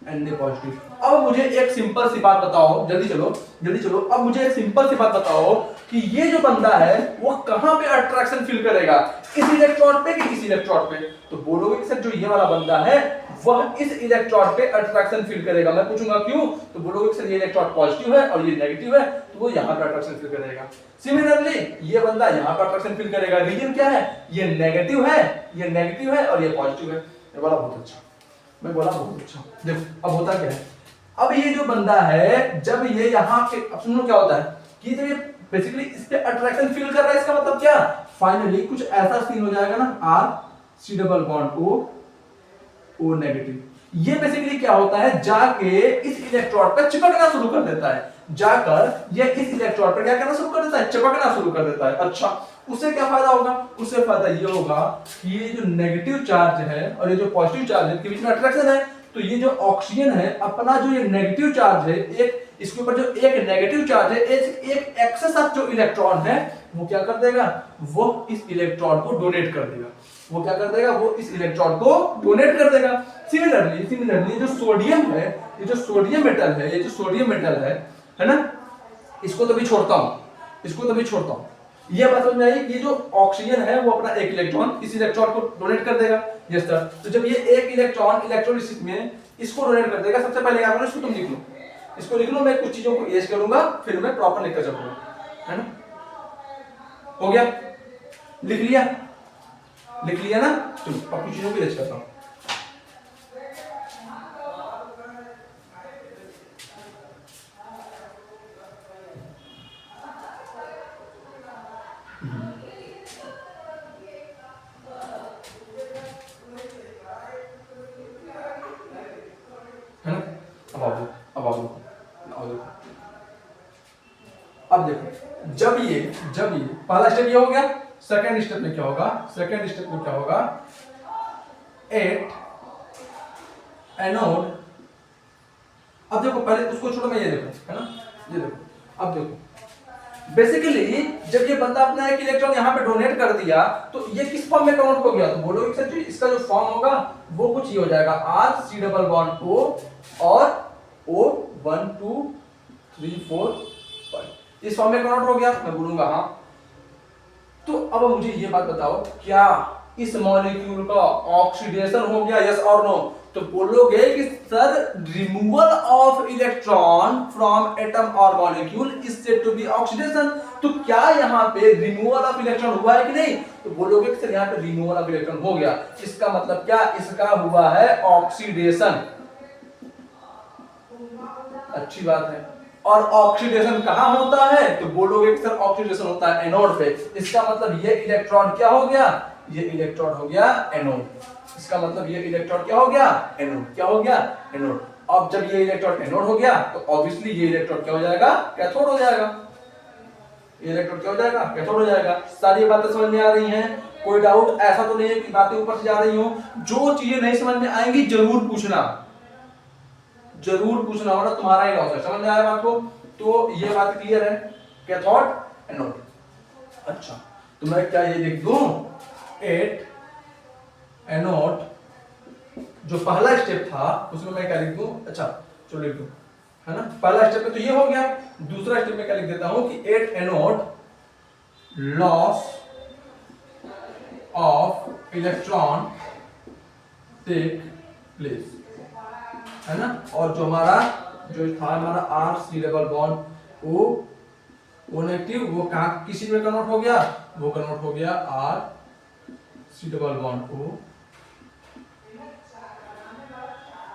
Na positive. अब मुझे एक सिंपल सी बात बताओ, जल्दी चलो जल्दी चलो। अब मुझे एक सिंपल सी बात बताओ कि ये जो बंदा है वो कहां पे अट्रैक्शन फील करेगा, इस इलेक्ट्रॉन पे कि इस इलेक्ट्रॉन पे? तो बोलोगे कि सर जो ये वाला बंदा है वह इस इलेक्ट्रॉन पे अट्रैक्शन फील करेगा। मैं पूछूंगा क्यों, तो बोलोगे कि सर ये इलेक्ट्रॉन पॉजिटिव है और ये नेगेटिव है, तो वो यहां पे अट्रैक्शन फील करेगा। सिमिलरली ये बंदा यहां पे अट्रैक्शन फील करेगा। रीजन क्या है, ये नेगेटिव है, ये नेगेटिव है और ये पॉजिटिव है। ये वाला बहुत अच्छा, मैं बोला बहुत अच्छा। देखो अब होता क्या है, अब ये जो बंदा है जब ये यहाँ पे, अब सुनो क्या होता है कि जब ये बेसिकली इस पे अट्रैक्शन फील कर रहा है, इसका मतलब क्या, फाइनली कुछ ऐसा सीन हो जाएगा ना, R C double bond O negative. ये बेसिकली क्या होता है, जाके इस इलेक्ट्रॉन पर चिपकना शुरू कर देता है, जाकर ये इस इलेक्ट्रॉन पर क्या करना शुरू कर देता है, चिपकना शुरू कर देता है। अच्छा, उससे क्या फायदा होगा, उससे फायदा ये होगा कि ये जो नेगेटिव चार्ज है और ये जो पॉजिटिव चार्ज है, इनके बीच में अट्रैक्शन है, तो ये जो ऑक्सीजन है अपना जो ये नेगेटिव चार्ज है, एक इसके ऊपर जो एक नेगेटिव चार्ज है, एक एक्सेस ऑफ जो इलेक्ट्रॉन है वो क्या कर देगा, वो इस इलेक्ट्रॉन को डोनेट कर देगा। वो क्या कर देगा, वो इस इलेक्ट्रॉन को डोनेट कर देगा। सिमिलरली जो सोडियम है, ये जो सोडियम मेटल है, ये जो सोडियम मेटल है ना, इसको तो भी छोड़ता हूं, इसको तो भी छोड़ता हूं। ये बात समझ में आई कि ये जो ऑक्सीजन है वो अपना एक इलेक्ट्रॉन इस इलेक्ट्रॉन को डोनेट कर देगा। Yes sir. तो जब ये एक इलेक्ट्रॉन इलेक्ट्रोलिसिस में इसको डोनेट कर देगा, सबसे पहले क्या करो, इसको तुम लिख लो, इसको लिख लो। मैं कुछ चीजों को एज करूंगा, फिर मैं प्रॉपर लिखकर चलूंगा, है ना। हो गया, लिख लिया, लिख लिया ना। चलो अब कुछ चीजों को एज करता हूं। है ना, अब आओ, अब आओ, आओ देखो। अब देखो, जब ये पहला स्टेप ये हो गया, सेकंड स्टेप में क्या होगा, सेकंड स्टेप में क्या होगा, एट एनोड। अब देखो पहले उसको छोड़ो, मैं ये देखो, है ना, ये देखो। अब देखो बेसिकली जब ये बंदा अपना एक इलेक्ट्रॉन यहाँ पे डोनेट कर दिया, तो ये किस फॉर्म में कन्वर्ट हो गया, तो बोलो सर जी इसका जो फॉर्म होगा वो कुछ ये हो जाएगा, R C double bond O और O 1 2 3 4 5, इस फॉर्म में कन्वर्ट हो गया। मैं बोलूंगा हाँ। तो अब मुझे ये बात बताओ, क्या इस मॉलिक्यूल का ऑक्सीडेशन हो गया, यस और नो? तो बोलोगे कि sir removal of electron from atom or molecule is said to be oxidation. तो क्या यहाँ पे रिमूवल ऑफ इलेक्ट्रॉन हुआ है कि नहीं? तो बोलोगे कि सर यहाँ पे रिमूवल ऑफ इलेक्ट्रॉन हो गया, इसका मतलब क्या, इसका हुआ है ऑक्सीडेशन। अच्छी बात है। और ऑक्सीडेशन कहां होता है? तो बोलोगे कि सर ऑक्सीडेशन होता है एनोड पे, इसका मतलब ये इलेक्ट्रॉन क्या हो गया, ये इलेक्ट्रॉन हो गया एनोड। इसका मतलब ये इलेक्ट्रॉन क्या हो गया, एनोड। क्या हो गया, एनोड। अब जब ये इलेक्ट्रॉन एनोड हो गया तो ऑब्वियसली ये इलेक्ट्रॉन क्या हो जाएगा, कैथोड हो जाएगा। ये इलेक्ट्रॉन क्या हो जाएगा, कैथोड हो जाएगा। सारी बातें समझ में आ रही हैं? कोई डाउट ऐसा तो नहीं है कि बातें ऊपर से जा रही हो? जो चीजें नहीं समझ में आएंगी जरूर पूछना, जरूर पूछना, वरना तुम्हारा ही लॉस है। समझ में आया बात को? तो ये बात क्लियर है, कैथोड एनोड। अच्छा, तो मैं क्या ये लिख दूं, 8 एनोड, जो पहला स्टेप था उसमें मैं क्या लिख दूं, अच्छा चलो लिख दूं, है ना। पहला स्टेप में तो ये हो गया, दूसरा स्टेप में क्या लिख देता हूं कि 8 anode loss of electron take place, है ना। और जो हमारा जो था हमारा R C double bond O negative, वो कहां किस चीज में कन्वर्ट हो गया, वो कन्वर्ट हो गया R C double bond O,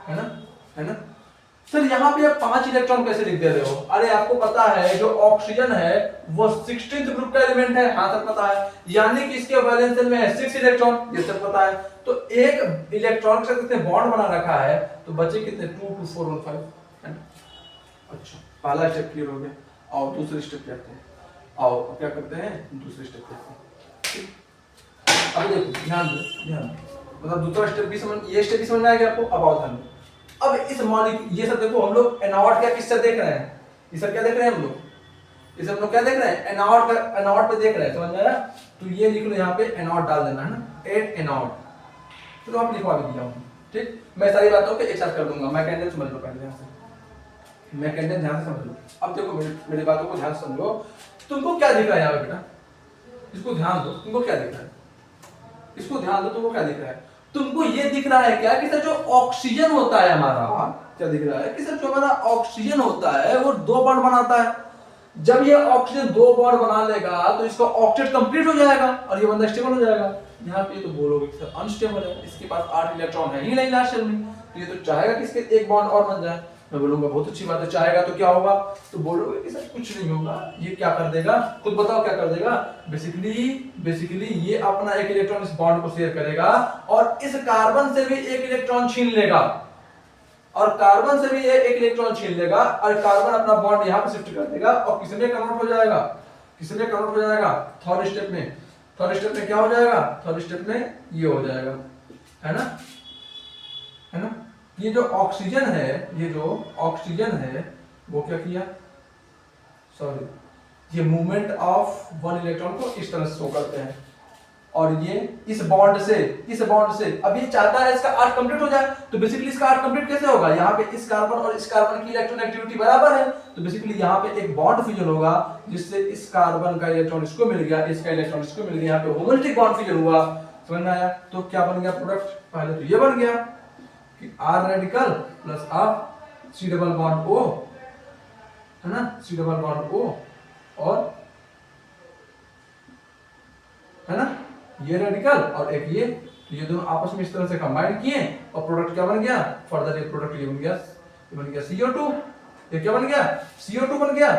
है ना, है ना। सर यहाँ पे आप 5 इलेक्ट्रॉन कैसे लिख दे रहे हो? अरे आपको पता है जो ऑक्सीजन है वो 16th ग्रुप का एलिमेंट है, हाँ सर पता है, यानी कि इसके वैलेंस शेल में है 6 इलेक्ट्रॉन, ये सर पता है। तो एक इलेक्ट्रॉन के साथ कितने बॉन्ड बना रखा है, तो बचे कितने, 2 2 4 1 5, है ना। अच्छा, पहला स्टेप क्लियर हो गया। आओ दूसरे स्टेप पे आते हैं। आओ क्या करते हैं, दूसरे स्टेप पे आते हैं। अब देखो ध्यान दो, ध्यान दो, मतलब दूसरा स्टेप भी समझ, ये स्टेप भी समझ में आ गया आपको? अब आओ ध्यान दो। अब इस मॉलिक्यूल, ये सब देखो हम लोग एनोड क्या किससे देख रहे हैं, ये सब क्या देख रहे हैं हम लोग, ये सब लोग क्या देख रहे हैं, एनोड का, एनोड पे देख रहे हैं। समझ में आया? तो ये लिख लो यहाँ पे एनोड डाल देना, है ना, 8 एनोड। चलो आप लिखवा भी दिया हूं, ठीक, मैं सारी बातों को एक साथ कर दूंगा। मैकेनिज्म समझ लो पहले यहाँ से, मैकेनिज्म ध्यान से समझ लो। अब देखो मेरी बातों को ध्यान से समझो। तुमको क्या दिख रहा है यहाँ पे बेटा, इसको ध्यान दो, तुमको क्या दिख रहा है, इसको ध्यान दो, तुमको क्या दिख रहा है? तुमको ये दिख रहा है क्या कि सर जो ऑक्सीजन होता है हमारा, क्या दिख रहा है कि सर जो हमारा ऑक्सीजन होता है वो 2 बॉन्ड बनाता है। जब ये ऑक्सीजन 2 बॉन्ड बना लेगा तो इसका ऑक्टेट कंप्लीट हो जाएगा और ये बंदा स्टेबल हो जाएगा। यहाँ पे तो बोलोगे कि सर अनस्टेबल है, इसके पास 8 इलेक्ट्रॉन है ही नहीं लास्ट शेल में, तो ये तो चाहेगा कि इसके 1 बॉन्ड और बन जाए। मैं बोलूंगा बहुत अच्छी बात है, चाहेगा तो क्या होगा, तो बोलोगे कि सर कुछ नहीं होगा। ये क्या कर देगा, खुद बताओ क्या कर देगा। बेसिकली ये अपना 1 इलेक्ट्रॉन इस बॉन्ड को शेयर करेगा और इस कार्बन से भी 1 इलेक्ट्रॉन छीन लेगा, और कार्बन से भी ये 1 इलेक्ट्रॉन छीन लेगा और कार्बन अपना बॉन्ड यहाँ पे शिफ्ट कर देगा और किसमें कन्वर्ट हो जाएगा, किसमें कन्वर्ट हो जाएगा, थर्ड स्टेप में। थर्ड स्टेप में क्या हो जाएगा, थर्ड स्टेप में ये हो जाएगा, है ना, है ना। ये जो ऑक्सीजन है, ये जो ऑक्सीजन है वो क्या किया, सॉरी, ये मूवमेंट ऑफ 1 इलेक्ट्रॉन को इस तरह से शो करते हैं, और ये इस बॉन्ड से अब ये चाहता है इसका 8 कंप्लीट हो जाए, तो बेसिकली इसका 8 कंप्लीट कैसे होगा, यहाँ पे इस कार्बन और इस कार्बन की इलेक्ट्रॉन एक्टिविटी बराबर है, तो बेसिकली यहाँ पे एक बॉन्ड फ्यूजन होगा जिससे इस कार्बन का इलेक्ट्रॉन इसको मिल गया, इसका इलेक्ट्रॉन इसको मिल गया, यहाँ पे होमोलिटिक बॉन्ड फ्यूजन हुआ। समझ में आया? तो क्या बन गया प्रोडक्ट, पहले तो ये बन गया कि R radical plus C double bond O, है ना, C डबल बॉन्ड O, और है ना ये रेडिकल और एक ये दोनों आपस में इस तरह से कंबाइन किए और प्रोडक्ट क्या बन गया, फर्दर ये प्रोडक्ट ये बन गया CO2। ये क्या बन गया, CO2 बन गया।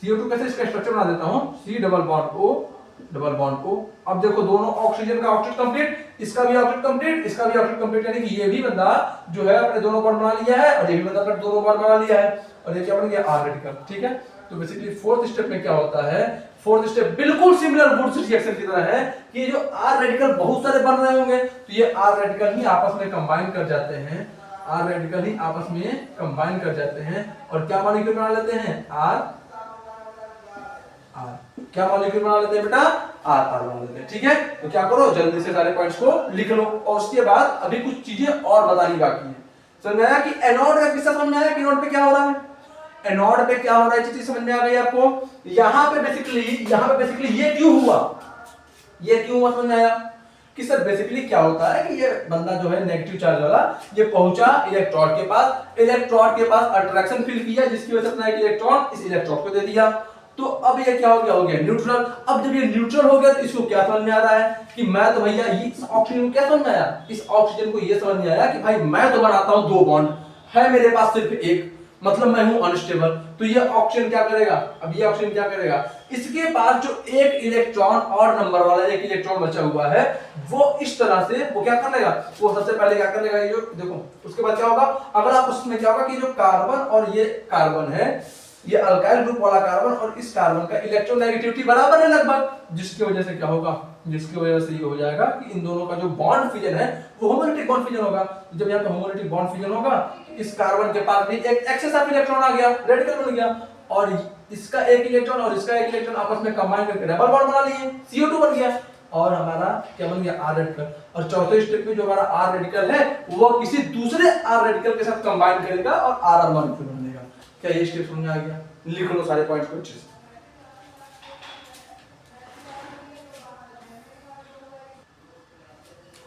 CO2 कैसे, इसका स्ट्रक्चर बना देता हूं, C डबल बॉन्ड O। अब देखो दोनों ऑक्सीजन का ऑक्टेट कंप्लीट, इसका भी ऑक्टेट कंप्लीट, इसका भी ऑक्टेट कंप्लीट, यानी कि ये भी बंदा जो है अपने दोनों बॉन्ड बना लिया है और ये भी बंदा अपने दोनों बॉन्ड बना लिया है, और ये क्या बन गया, R रेडिकल। ठीक है, तो बेसिकली फोर्थ स्टेप में क्या होता है, फोर्थ स्टेप बिल्कुल सिमिलर वुड्स रिएक्शन की तरह है कि जो R रेडिकल बहुत सारे बन रहे होंगे, तो ये R रेडिकल ही आपस में कंबाइन कर जाते हैं, R रेडिकल ही आपस में कंबाइन कर जाते हैं और क्या मॉलिक्यूल बना लेते हैं, R क्या मॉलिक्यूल बना लेते हैं बेटा, R बना लेते हैं। ठीक है, तो क्या करो, जल्दी से सारे पॉइंट्स को लिख लो और उसके बाद अभी कुछ चीजें और बतानी बाकी है। समझ में आया कि एनोड का किस्सा समझ में आया कि एनोड पे क्या हो रहा है, एनोड पे क्या हो रहा है, चीज समझ में आ गई आपको। यहाँ पे बेसिकली ये क्यों हुआ, समझ में आया कि सर बेसिकली क्या होता है कि ये बंदा जो है नेगेटिव चार्ज वाला, ये पहुंचा इलेक्ट्रोड के पास अट्रैक्शन फील किया, जिसकी वजह से अपना एक इलेक्ट्रॉन इस इलेक्ट्रोड को दे दिया। तो अब ये क्या हो गया न्यूट्रल। अब जब ये न्यूट्रल हो गया तो इसको क्या समझ में आ रहा है कि मैं तो भैया इस ऑक्सीजन को क्या समझ में आया, इस ऑक्सीजन को ये समझ में आया कि भाई मैं तो बनाता हूं 2 बॉन्ड, है मेरे पास सिर्फ एक, मतलब मैं हूं अनस्टेबल। तो ये ऑक्सीजन क्या करेगा, अब ये ऑक्सीजन क्या करेगा, इसके पास जो एक इलेक्ट्रॉन और नंबर वाला एक इलेक्ट्रॉन बचा हुआ है, वो इस तरह से वो क्या कर लेगा, वो सबसे पहले क्या कर लेगा, ये जो देखो उसके बाद क्या होगा, अगर आप उसमें क्या होगा कि जो कार्बन और ये कार्बन है, ये अल्काइल ग्रुप वाला कार्बन और इस कार्बन का इलेक्ट्रोनेगेटिविटी बराबर है लगभग, जिसकी वजह से क्या होगा, जिसकी वजह से ये हो जाएगा कि इन दोनों का जो बॉन्ड फ्यूजन है वो होमोलिटिक बॉन्ड फ्यूजन होगा। जब यहाँ पे होमोलिटिक बॉन्ड फ्यूजन होगा, इस कार्बन के पास भी एक एक्सेस ऑफ इलेक्ट्रॉन आ गया, रेडिकल बन गया, और इसका एक इलेक्ट्रॉन और इसका एक इलेक्ट्रॉन आपस में कंबाइन करके डबल बॉन्ड बना लिए, CO2 बन गया, और हमारा क्या बन गया, R रेडिकल। और चौथे स्टेप में जो हमारा R रेडिकल है वो किसी दूसरे R रेडिकल के साथ कंबाइन करेगा और RR मॉलिक्यूल बनेगा। क्या ये स्टेप समझ में आ गया, लिख लो सारे पॉइंट्स को अच्छे से।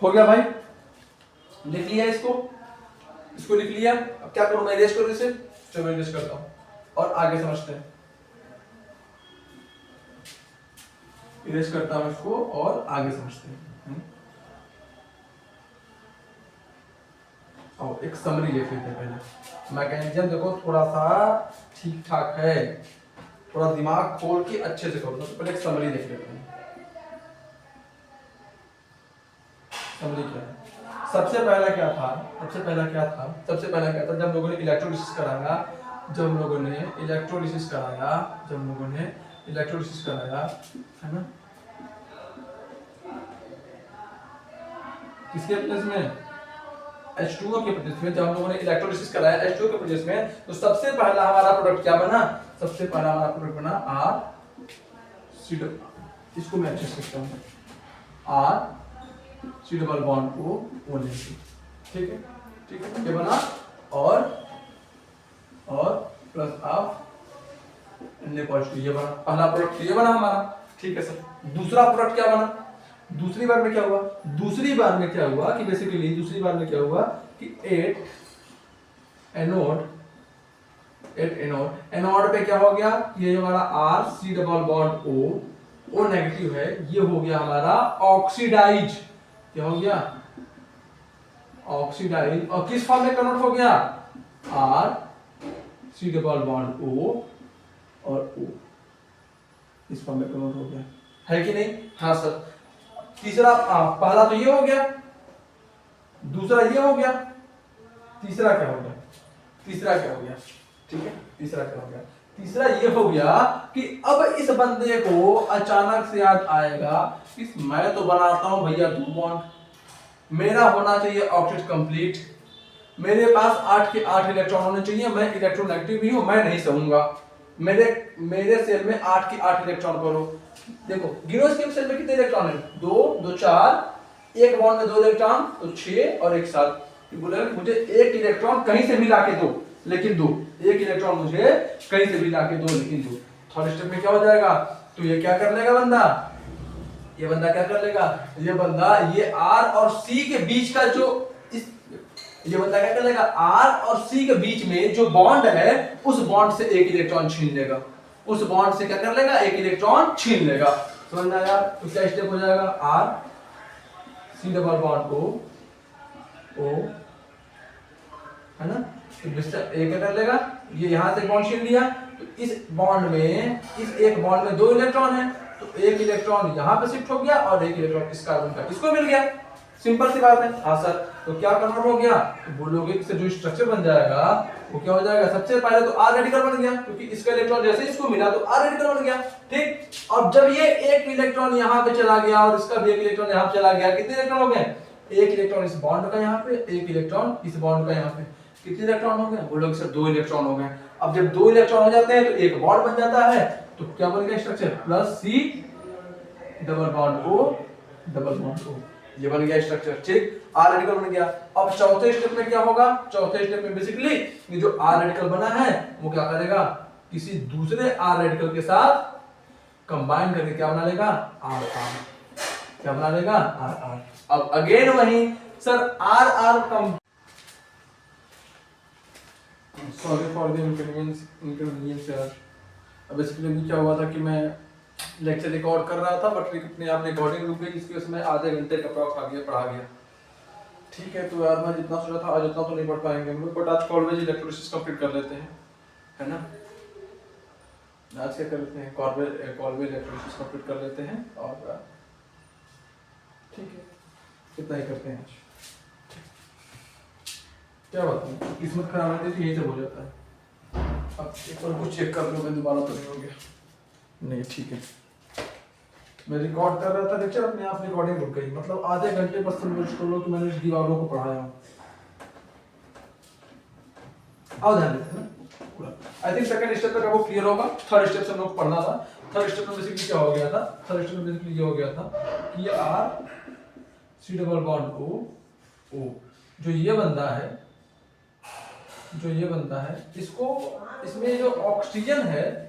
हो गया भाई, लिख लिया इसको लिख लिया। अब क्या करूं, मैं इरेज करूं इसे, चलो इरेज करता हूं और आगे समझते हैं। इरेज करता हूं इसको और आगे समझते हैं। और एक समरी लिख लेते हैं पहले। मैकेनिज्म देखो थोड़ा सा ठीक ठाक है, थोड़ा दिमाग खोल के अच्छे से करो, तो पहले एक समरी देख लेते हैं। समरी क्या है, सबसे पहला क्या था, जब लोगों ने इलेक्ट्रोलिसिस कराया, है ना, किसके प्लेस में, H2O के प्लेस में, जब हम लोगों ने इलेक्ट्रोलिसिस कराया H2O के प्लेस में, तो सबसे पहला हमारा प्रोडक्ट क्या बना, R, इसको मैं अच्छे से लिखता हूं, R C double bond O लेंगे, ठीक है, ठीक है, ये बना और प्लस आप पॉजिटिव, ये बना पहला प्रोडक्ट, ये बना हमारा। ठीक है सर, दूसरा प्रोडक्ट क्या बना? दूसरी बार में क्या हुआ? दूसरी बार में क्या हुआ कि बेसिकली दूसरी बार में क्या हुआ कि 8 एनोड पे क्या हो गया, ये जो हमारा R C double bond O negative है, ये हो गया हमारा ऑक्सीडाइज। क्या हो गया? ऑक्सीडाइज। और किस फॉर्म में कन्वर्ट हो गया? R C double bond O और O, इस फॉर्म में कन्वर्ट हो गया, है कि नहीं? हाँ सर। तीसरा, पहला तो ये हो गया, दूसरा ये हो गया, तीसरा क्या हो गया? तीसरा क्या हो गया? ठीक है, तीसरा क्या हो गया? तीसरा ये हो गया कि अब इस बंदे को अचानक से याद आएगा कि मैं तो बनाता हूं भैया 2 बॉन्ड, मेरा होना चाहिए ऑक्टेट कंप्लीट, मेरे पास 8 के 8 इलेक्ट्रॉन होने चाहिए, मैं इलेक्ट्रोनेगेटिव भी हूं, मैं नहीं सहूंगा, मेरे सेल में 8 के 8 इलेक्ट्रॉन करो। देखो गिनो इसके सेल में कितने इलेक्ट्रॉन है? 2 2 4, एक बॉन्ड में 2 इलेक्ट्रॉन तो 6 और एक 7। बोलेगा कि मुझे एक इलेक्ट्रॉन कहीं से भी लाके दो, लेकिन दो, एक इलेक्ट्रॉन मुझे कहीं से भी लाके दो, लेकिन दो। थर्ड स्टेप में क्या हो जाएगा? तो ये क्या कर लेगा बंदा? ये बंदा क्या कर लेगा? ये बंदा ये R और C के बीच का जो ये बंदा क्या कर लेगा? R और C के बीच में जो बॉन्ड है उस बॉन्ड से एक इलेक्ट्रॉन छीन लेगा, उस बॉन्ड से क्या कर लेगा? एक इलेक्ट्रॉन छीन लेगा। समझ में आया? तो क्या स्टेप हो जाएगा? R C double bond O है ना, तो ये क्या कर लेगा? ये यहां से बॉन्ड छीन लिया, तो इस बॉन्ड में, इस एक बॉन्ड में 2 इलेक्ट्रॉन है, तो एक इलेक्ट्रॉन यहां पे शिफ्ट हो गया और एक इलेक्ट्रॉन इस कार्बन का इसको मिल गया। सिंपल सी बात है। हाँ सर, तो क्या कन्वर्ट हो गया? तो बोलोगे कि जो स्ट्रक्चर बन जाएगा वो क्या हो जाएगा? सबसे पहले तो R रेडिकल बन गया, क्योंकि इसका इलेक्ट्रॉन जैसे इसको मिला तो R रेडिकल बन गया। ठीक, और जब ये एक इलेक्ट्रॉन यहाँ पे चला गया और इसका भी एक इलेक्ट्रॉन यहाँ पे चला गया, कितने इलेक्ट्रॉन हो गए? एक इलेक्ट्रॉन इस बॉन्ड का यहाँ पे, एक इलेक्ट्रॉन इस बॉन्ड का यहाँ पे। कितने इलेक्ट्रॉन हो गए? बोलोगे सर 2 इलेक्ट्रॉन हो गए। अब जब 2 इलेक्ट्रॉन हो जाते हैं तो एक बॉन्ड बन जाता है, तो क्या बन गया structure? Plus C double bond O double bond O, ये बन गया स्ट्रक्चर। ठीक, R रेडिकल बन गया। अब चौथे स्टेप में क्या होगा? चौथे स्टेप में बेसिकली ये जो R रेडिकल बना है वो क्या करेगा? किसी दूसरे R रेडिकल के साथ कंबाइन करके क्या बना लेगा? RR। क्या बना लेगा? RR। अब अगेन वही sir, RR come, sorry for the inconvenience यार। अब बेसिकली क्या हुआ था कि मैं लेक्चर रिकॉर्ड कर रहा था, बट अपने आप रिकॉर्डिंग रुक गई, इसकी वजह से मैं आधे घंटे का अप्रॉक्स आ गया, पढ़ा गया। ठीक है, तो यार मैं जितना सोचा था आज उतना तो नहीं पढ़ पाएंगे हम लोग, बट आज कॉलेज इलेक्ट्रोलिसिस कंप्लीट कर लेते हैं, है ना। आज क्या कर लेते हैं? कॉलेज इलेक्ट्रोलिसिस कंप्लीट कर लेते हैं और ठीक है, इतना ही करते हैं आज। क्या बात है, किस्मत खराब रहती है तो यही सब हो जाता है। अब एक बार कुछ चेक कर लो, मैं दोबारा तो नहीं हो गया। नहीं ठीक है, मैं रिकॉर्ड कर रहा था लेक्चर, अपने आप रिकॉर्डिंग रुक गई, मतलब आधे घंटे बस समझ कर लो कि मैंने इस दीवारों को पढ़ाया हूँ। आओ ध्यान देते हैं ना। आई थिंक सेकंड स्टेप तक आपको क्लियर होगा। थर्ड स्टेप से हम लोग पढ़ना था। थर्ड स्टेप में बेसिकली क्या हो गया था? थर्ड स्टेप में बेसिकली ये हो गया था कि ये R C double bond O जो ये बंदा है, इसको, इसमें जो ऑक्सीजन है,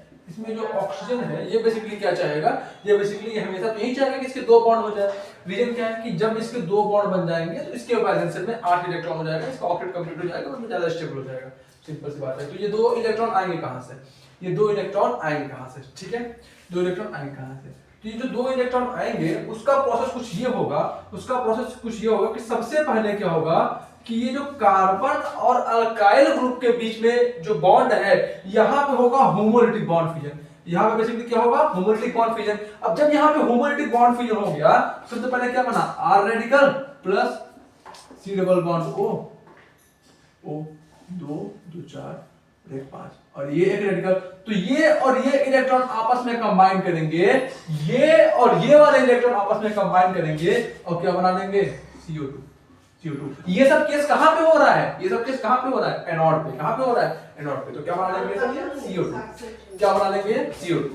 ये बेसिकली क्या चाहेगा? ये बेसिकली हमेशा तो यही चाहेगा कि इसके 2 बॉन्ड हो जाए। रीजन क्या है कि जब इसके 2 बॉन्ड बन जाएंगे तो इसके वैलेंस में 8 इलेक्ट्रॉन हो जाएगा, इसका ऑक्टेट कंप्लीट हो जाएगा, मतलब ज्यादा स्टेबल हो जाएगा। सिंपल सी बात है। तो ये 2 इलेक्ट्रॉन आएंगे कहां से? ये 2 इलेक्ट्रॉन आएंगे कहां से? ठीक है, 2 इलेक्ट्रॉन आएंगे कहां से? तो ये जो 2 इलेक्ट्रॉन आएंगे उसका प्रोसेस कुछ ये होगा कि सबसे पहले क्या होगा कि ये जो कार्बन और अल्काइल ग्रुप के बीच में जो बॉन्ड है, यहां पे होगा होमोलिटिक बॉन्ड फिजन। यहां पे बेसिकली क्या होगा? Homolytic bond fission. अब जब यहां पे होमोलिटिक बॉन्ड फिजन हो गया, सबसे पहले क्या बना? R radical plus C double bond O 2 2 4 1 5 और ये एक रेडिकल, तो ये और ये इलेक्ट्रॉन आपस में कंबाइन करेंगे, ये और ये वाले इलेक्ट्रॉन आपस में कंबाइन करेंगे और क्या बना लेंगे? CO2। ये सब केस कहां पे हो रहा है? एनोड पे। कहां पे हो रहा है? एनोड पे। तो क्या बना लेंगे? CO2। क्या बना लेंगे? CO2।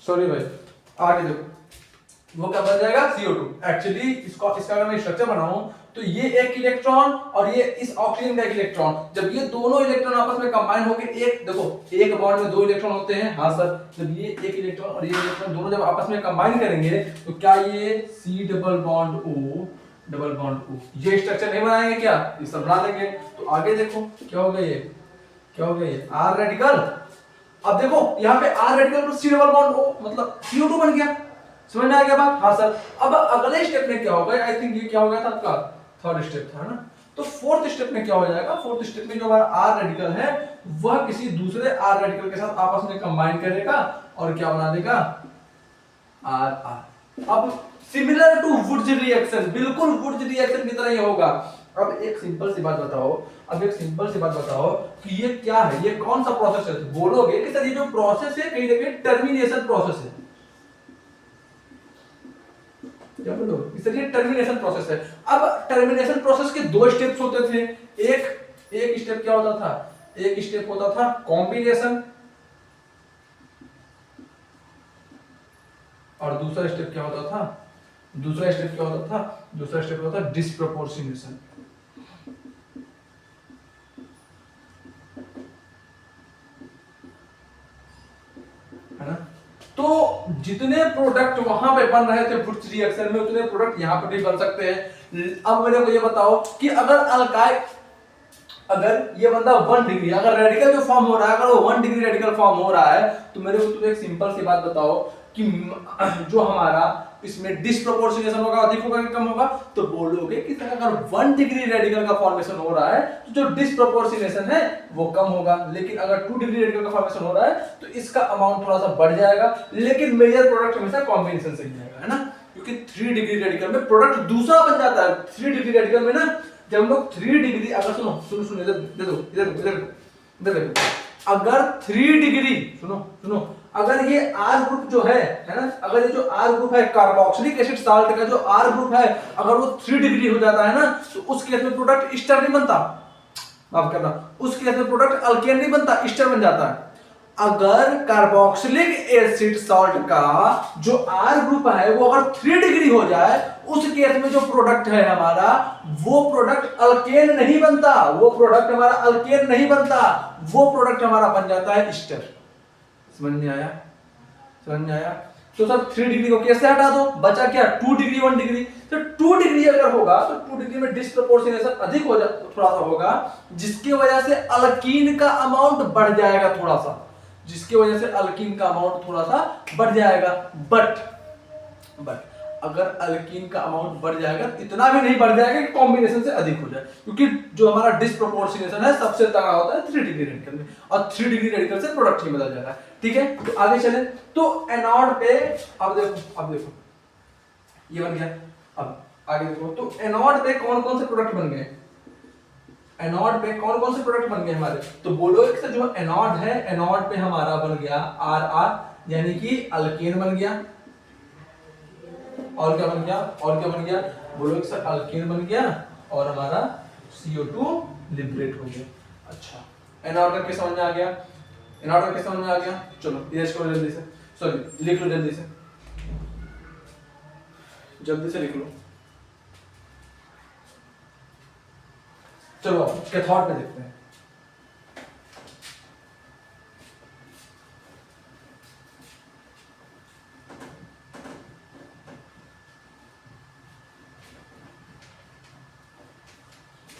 सॉरी भाई, आगे देखो, वो क्या बन जाएगा CO2। एक्चुअली इसका अगर मैं स्ट्रक्चर बनाऊं तो ये एक इलेक्ट्रॉन और ये इस ऑक्सीजन का एक इलेक्ट्रॉन, जब ये दोनों इलेक्ट्रॉन आपस में कंबाइन होकर एक, देखो एक बॉन्ड में दो इलेक्ट्रॉन होते हैं, हाँ सर, जब ये एक इलेक्ट्रॉन और ये इलेक्ट्रॉन दोनों जब आपस में कंबाइन करेंगे तो क्या ये C डबल बॉन्ड O ये स्ट्रक्चर नहीं बनाएंगे क्या, ये सब बना लेंगे। तो आगे देखो क्या हो गया, ये क्या हो गया, ये R रेडिकल। अब देखो यहाँ पे R radical plus C double bond O मतलब CO2 बन गया। समझ में आ गया बात, हाँ सर। अब अगले स्टेप में क्या होगा, आई थिंक ये क्या हो गया था आपका थर्ड स्टेप था ना, तो फोर्थ स्टेप में क्या हो जाएगा, फोर्थ स्टेप में जो हमारा R रेडिकल है वह किसी दूसरे R रेडिकल के साथ आपस में कंबाइन करेगा और क्या बना देगा RR। अब सिमिलर टू वुड्स रिएक्शन, बिल्कुल वुड्स रिएक्शन की तरह ही होगा। अब एक सिंपल सी बात बताओ, कि ये क्या है, ये कौन सा प्रोसेस है, तो बोलोगे कि सर ये जो प्रोसेस है कहीं ना कहीं टर्मिनेशन प्रोसेस है। क्या बोलो, सर ये टर्मिनेशन प्रोसेस है। अब टर्मिनेशन प्रोसेस के दो स्टेप्स होते थे, एक स्टेप क्या होता था, एक स्टेप होता था कॉम्बिनेशन और दूसरा स्टेप क्या होता था, दूसरा स्टेप होता था डिस्प्रपोर्शनेशन, है ना। तो जितने प्रोडक्ट वहां पे बन रहे थे वुड्स रिएक्शन में उतने प्रोडक्ट यहां पर भी बन सकते हैं। अब मेरे को ये बताओ कि अगर ये बंदा 1 डिग्री, अगर रेडिकल जो फॉर्म हो रहा है अगर वो 1 डिग्री रेडिकल फॉर्म हो रहा है तो मेरे को तुम एक सिंपल सी बात बताओ कि जो हमारा इसमें डिस्प्रोपोर्शनेशन होगा, अधिक होगा कि कम होगा, तो बोलोगे कि अगर 1 डिग्री रेडिकल का फॉर्मेशन हो रहा है तो जो डिस्प्रोपोर्शनेशन है वो कम होगा, लेकिन अगर 2 डिग्री रेडिकल का फॉर्मेशन हो रहा है तो इसका अमाउंट थोड़ा सा बढ़ जाएगा, लेकिन मेजर प्रोडक्ट हमेशा कॉम्बिनेशन से ही आएगा, है ना। क्योंकि 3 डिग्री रेडिकल में प्रोडक्ट दूसरा बन जाता है। 3 डिग्री रेडिकल में ना जब हम लोग 3 डिग्री, अगर सुनो इधर दे दो, इधर देखो, अगर 3 डिग्री सुनो, अगर ये R ग्रुप जो है ना, अगर ये जो R ग्रुप है कार्बोक्सिलिक एसिड साल्ट का जो R ग्रुप है अगर वो 3 डिग्री हो जाता है ना तो उस केस में प्रोडक्ट ईस्टर नहीं बनता, माफ करना, उस केस में प्रोडक्ट अल्केन नहीं बनता, ईस्टर बन जाता है। अगर कार्बोक्सिलिक एसिड सॉल्ट का जो R ग्रुप है वो अगर 3 डिग्री हो जाए उस केस में जो प्रोडक्ट है हमारा वो प्रोडक्ट अल्केन नहीं बनता, वो प्रोडक्ट हमारा बन जाता है ईस्टर। समझ में आया? तो सर 3 डिग्री को कैसे हटा दो, बचा क्या 2 डिग्री 1 डिग्री। तो 2 डिग्री अगर होगा तो 2 डिग्री में डिस्प्रोपोर्शनेशन अधिक हो थोड़ा सा होगा, जिसकी वजह से अल्कीन का अमाउंट बढ़ जाएगा थोड़ा सा, बढ़ जाएगा। बट अगर अल्कीन का अमाउंट बढ़ जाएगा इतना भी नहीं बढ़ जाएगा कि कॉम्बिनेशन से अधिक हो जाए, क्योंकि जो हमारा डिस्प्रोपोर्शनेशन है सबसे तगड़ा होता है 3 डिग्री रेडिकल में, और 3 डिग्री रेडिकल से प्रोडक्ट ही बदल जाता है। ठीक है, तो आगे चले। तो एनोड पे अब देखो ये बन गया। अब आगे देखो, तो एनोड पे कौन कौन से प्रोडक्ट बन गए, हमारे, तो बोलो एक से जो एनोड है, एनोड पे हमारा बन गया RR यानी कि अल्केन बन गया, और क्या बन गया, बोलो एक सर अल्केन बन गया और हमारा CO2 लिबरेट हो गया। अच्छा, एनोड का क्या समझ में आ गया, चलो इरेज करो जल्दी से, सॉरी लिख लो जल्दी से लिख लो। चलो कैथोड पे देखते हैं।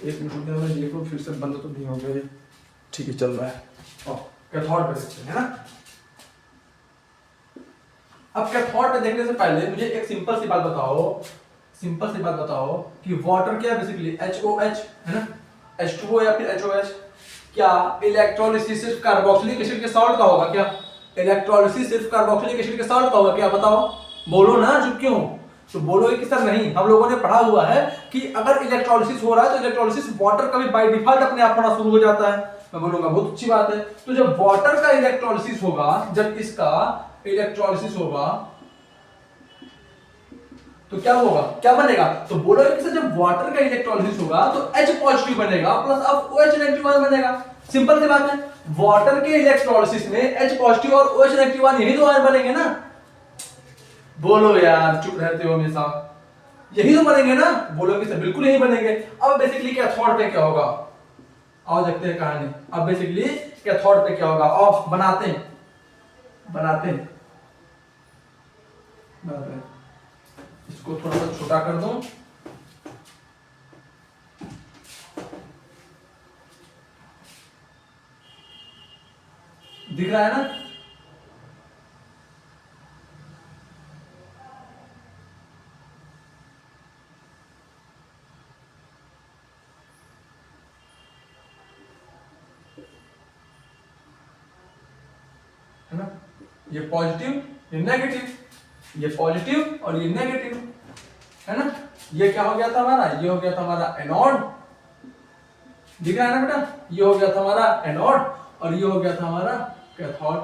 एक मिनट में मैं देखो फिर से बंद तो नहीं हो गया, ठीक है चल रहा है। कैथोड पे देखते हैं ना। अब कैथोड पे देखने से पहले मुझे एक सिंपल सी बात बताओ कि वाटर क्या है, बेसिकली HOH है ना, H2O या फिर HOH। क्या इलेक्ट्रोलिसिस सिर्फ कार्बोक्सिलिक एसिड के सॉल्ट का होगा क्या, बताओ, बोलो ना, चुप क्यों, तो बोलोगे कि सर नहीं, हम लोगों ने पढ़ा हुआ है कि अगर इलेक्ट्रोलिसिस हो रहा है तो इलेक्ट्रोलिसिस वाटर का भी बाय डिफॉल्ट अपने आप होना शुरू हो जाता है। मैं बोलूंगा बहुत अच्छी बात है। तो जब वाटर का इलेक्ट्रोलिसिस होगा, जब इसका इलेक्ट्रोलिसिस होगा तो क्या होगा, क्या बनेगा, तो बोलोगे कि सर जब वाटर का इलेक्ट्रोलिसिस होगा तो H पॉजिटिव बनेगा प्लस अब OH नेगेटिव बनेगा। सिंपल सी बात है, वाटर के इलेक्ट्रोलिसिस में H पॉजिटिव और OH नेगेटिव यही दो आयन बनेंगे ना। बोलो यार, चुप रहते हो हमेशा। यही तो बनेंगे ना, बोलोगे सर बिल्कुल यही बनेंगे। अब बेसिकली कैथोड पे क्या होगा, आओ देखते हैं कहानी। अब बेसिकली कैथोड पे क्या होगा, ऑफ बनाते हैं बनाते हैं बनाते हैं। इसको थोड़ा सा छोटा कर दूं, दिख रहा है ना? है ना? ये पॉजिटिव, ये नेगेटिव, ये पॉजिटिव और ये नेगेटिव, है ना? ये क्या हो गया था हमारा, ये हो गया था हमारा एनोड, दिख रहा है ना बेटा? ये हो गया था हमारा एनोड और ये हो गया था हमारा कैथोड,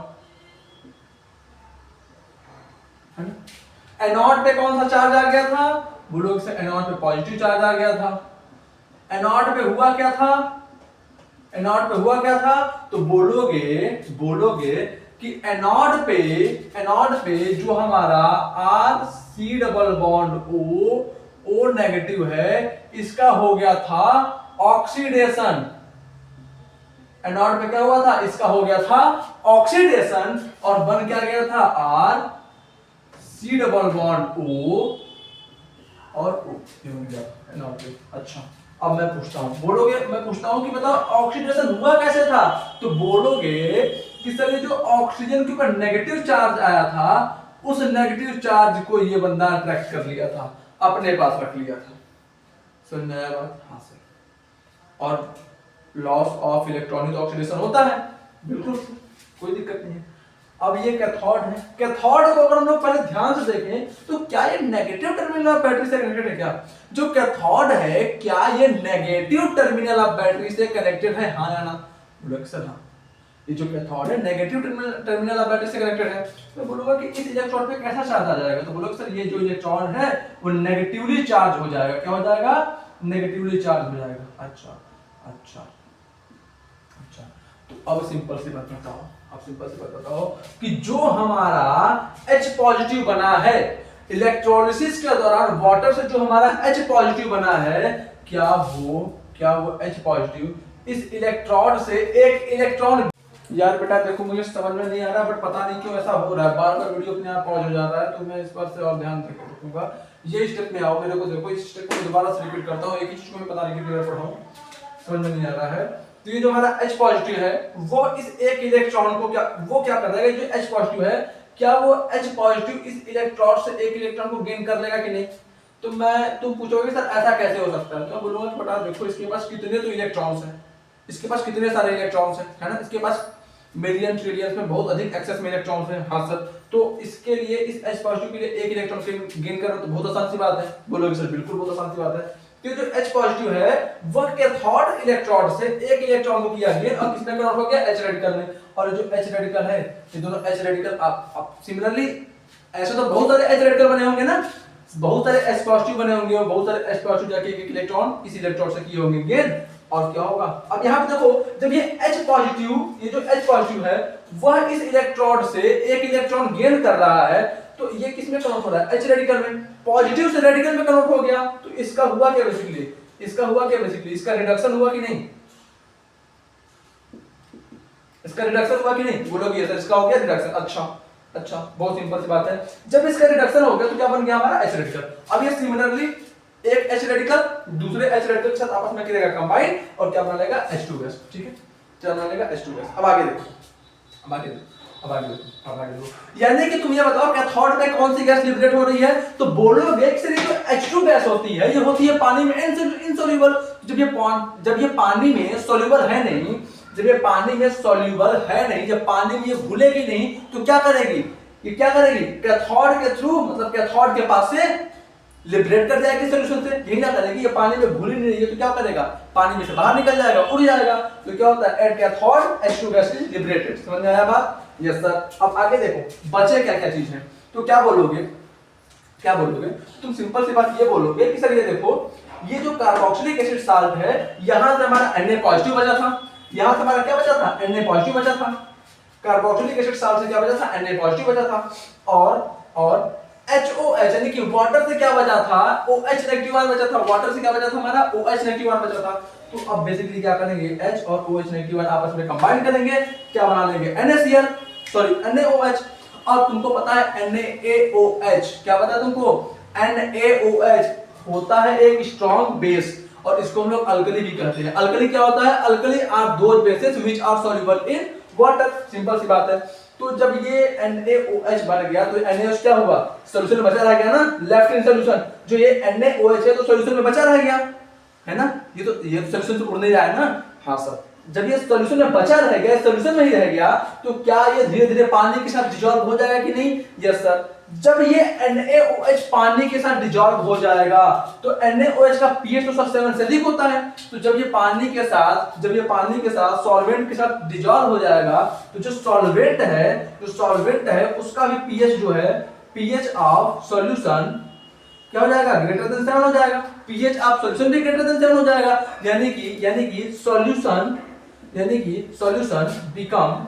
है ना? एनोड पे कौन सा चार्ज आ गया था, बोलोगे से एनोड पे पॉजिटिव चार्ज आ गया था। एनोड पे हुआ क्या था, एनोड पे हुआ क्या था, तो बोलोगे बोलोगे कि एनोड पे जो हमारा R C double bond O negative है, इसका हो गया था ऑक्सीडेशन। एनोड पे क्या हुआ था, इसका हो गया था ऑक्सीडेशन और बन क्या गया था R C double bond O और ओ, ये बन गया एनोड पे। अच्छा, अब मैं पूछता हूं, बोलोगे, मैं पूछता हूं कि बताओ ऑक्सीडेशन हुआ कैसे था, तो बोलोगे कि सर ये जो ऑक्सीजन के ऊपर नेगेटिव चार्ज आया था, उस नेगेटिव चार्ज को ये बंदा अट्रैक्ट कर लिया था, अपने पास रख लिया था। समझ आया बात? हाँ सर। और लॉस ऑफ इलेक्ट्रॉनिक ऑक्सीडेशन होता है, बिल्कुल कोई दिक्कत नहीं है। अब ये कैथोड है, कैथोड को अगर हम लोग पहले ध्यान से देखें तो क्या ये नेगेटिव टर्मिनल ऑफ बैटरी से कनेक्टेड है क्या? जो कैथोड है क्या ये नेगेटिव टर्मिनल ऑफ बैटरी से कनेक्टेड है, हाँ या ना? बोलो सर हाँ। ये जो कैथोड है नेगेटिव टर्मिनल ऑफ बैटरी से कनेक्टेड है। तो बोलूंगा कि इस इलेक्ट्रॉन पे कैसा चार्ज आ जाएगा, तो बोलोगे सर ये जो इलेक्ट्रॉन है वो नेगेटिवली चार्ज हो जाएगा। क्या हो जाएगा? नेगेटिवली चार्ज हो जाएगा। अच्छा अच्छा अच्छा, तो अब सिंपल सी बात बताओ, अब सिंपल सी बात बताओ कि जो हमारा H पॉजिटिव बना है इलेक्ट्रोलिसिस के दौरान वाटर से, जो हमारा H पॉजिटिव बना है, क्या वो H पॉजिटिव इस इलेक्ट्रोड से एक इलेक्ट्रॉन, यार बेटा देखो मुझे समझ में नहीं आ रहा, बट पता नहीं क्यों ऐसा हो रहा है, बार बार वीडियो अपने आप पॉज हो जा रहा है, तो मैं इस पर से और ध्यान रखूंगा। ये स्टेप में आओ, मेरे को देखो इस स्टेप को दोबारा से रिपीट करता हूँ, एक ही चीज को मैं पता नहीं क्लियर पढ़ाऊं, समझ में नहीं आ रहा है। तो ये जो हमारा H पॉजिटिव है वो इस एक इलेक्ट्रॉन को क्या कर देगा, जो H पॉजिटिव है क्या वो H पॉजिटिव इस इलेक्ट्रोड से एक इलेक्ट्रॉन को गेन कर लेगा कि नहीं? तो तुम पूछोगे सर ऐसा कैसे हो सकता है, तो मैं बोलूंगा बेटा देखो इसके पास कितने तो इलेक्ट्रॉन्स हैं, इसके पास कितने सारे इलेक्ट्रॉन्स हैं, है ना? इसके पास मिलियन ट्रिलियन में बहुत अधिक एक्सेस में इलेक्ट्रॉन्स हैं। हाँ सर, तो इसके लिए इस H पॉजिटिव के लिए एक इलेक्ट्रॉन गेन करना तो बहुत आसान सी बात है। बोलोगे सर बिल्कुल बहुत आसान सी बात है, क्योंकि जो H पॉजिटिव है वह कैथोड इलेक्ट्रोड से एक इलेक्ट्रॉन को किया गेन और किसने कन्वर्ट हो गया H रेडिकल में, और जो H रेडिकल है ये दोनों H रेडिकल आप सिमिलरली ऐसे तो बहुत सारे H रेडिकल बने होंगे ना, बहुत सारे H पॉजिटिव बने होंगे और बहुत सारे H पॉजिटिव जाके एक इलेक्ट्रॉन इस इलेक्ट्रोड से किए होंगे गेन, और क्या होगा? अब यहाँ पे देखो जब ये H पॉजिटिव, ये जो H पॉजिटिव है वह इस इलेक्ट्रोड से एक इलेक्ट्रॉन गेन कर रहा है, तो ये किस में कन्वर्ट हो रहा है? H रेडिकल में, पॉजिटिव से रेडिकल में कन्वर्ट हो गया, तो इसका हुआ क्या बेसिकली? इसका रिडक्शन हुआ कि नहीं? इसका रिडक्शन हुआ कि नहीं? बोलोगे सर इसका हो गया रिडक्शन। अच्छा, बहुत सिंपल सी बात है, जब इसका रिडक्शन हो गया तो क्या बन गया हमारा H रेडिकल। अब ये सिमिलरली एक H रेडिकल दूसरे H रेडिकल के साथ आपस में करेगा कंबाइन और क्या बना लेगा H2 गैस, ठीक है? क्या बना लेगा H2 गैस। अब आगे देखो, यानी कि तुम ये बताओ कैथोड में कौन सी गैस लिबरेट हो रही है, तो बोलोगे कि जो H2 गैस होती है ये होती है पानी में इनसोल्यूबल। जब ये पानी में सॉल्युबल है नहीं, जब पानी में ये घुलेगी नहीं, तो क्या करेगी? कैथोड के थ्रू, मतलब कैथोड के पास से लिबरेट कर जाएगी सॉल्यूशन से। यही ना करेगी, ये पानी में घुल ही नहीं रही है तो क्या करेगा? पानी में से बाहर निकल जाएगा, उड़ जाएगा, तो क्या होता है? At cathode H2 gas is liberated. समझ में आया बात? Yes sir. अब आगे देखो बचे क्या क्या चीज है, तो क्या बोलोगे? तुम सिंपल सी बात ये बोलोगे कि सर ये देखो, ये जो कार्बोक्सिलिक एसिड साल्ट है, यहां से हमारा Na पॉजिटिव बचा था, यहां से हमारा क्या बचा था? Na पॉजिटिव बचा था। कार्बोक्सिलिक एसिड साल्ट से क्या बचा था? Na पॉजिटिव बचा था। और HOH यानी कि वाटर से क्या बचा था, OH नेगेटिव आयन बचा था, वाटर से क्या बचा था हमारा, OH नेगेटिव आयन बचा था। तो अब बेसिकली क्या करेंगे, H और OH नेगेटिव आयन आपस में कंबाइन करेंगे, क्या बना लेंगे, NaCl, सॉरी NaOH। अब तुमको पता है NaOH, क्या पता है तुमको, NaOH होता है एक स्ट्रॉन्ग बेस, और इसको हम लोग अल्कली भी कहते हैं। अल्कली क्या होता है, alkali are those bases which are soluble in water, simple सी बात है। तो जब ये NaOH बन गया तो NaOH क्या हुआ, सॉल्यूशन में बचा रह गया ना, लेफ्ट इन सॉल्यूशन। जो ये NaOH है तो सॉल्यूशन में बचा रह गया है ना, ये सॉल्यूशन से उड़ नहीं रहा है ना। हाँ सर, जब ये सॉल्यूशन में बचा रह गया, सॉल्यूशन में ही रह गया, तो क्या ये धीरे धीरे पानी के साथ डिसॉल्व हो जाएगा कि नहीं, यस सर। जब ये NaOH पानी के साथ डिसॉल्व हो जाएगा तो NaOH का pH तो सर 7 से अधिक होता है। तो जब ये पानी के साथ सॉल्वेंट के साथ डिसॉल्व हो जाएगा, तो जो सॉल्वेंट है उसका भी pH जो है, pH ऑफ सॉल्यूशन क्या हो जाएगा, ग्रेटर देन 7 हो जाएगा। pH ऑफ सॉल्यूशन भी ग्रेटर देन 7 हो जाएगा, यानी कि सॉल्यूशन बिकम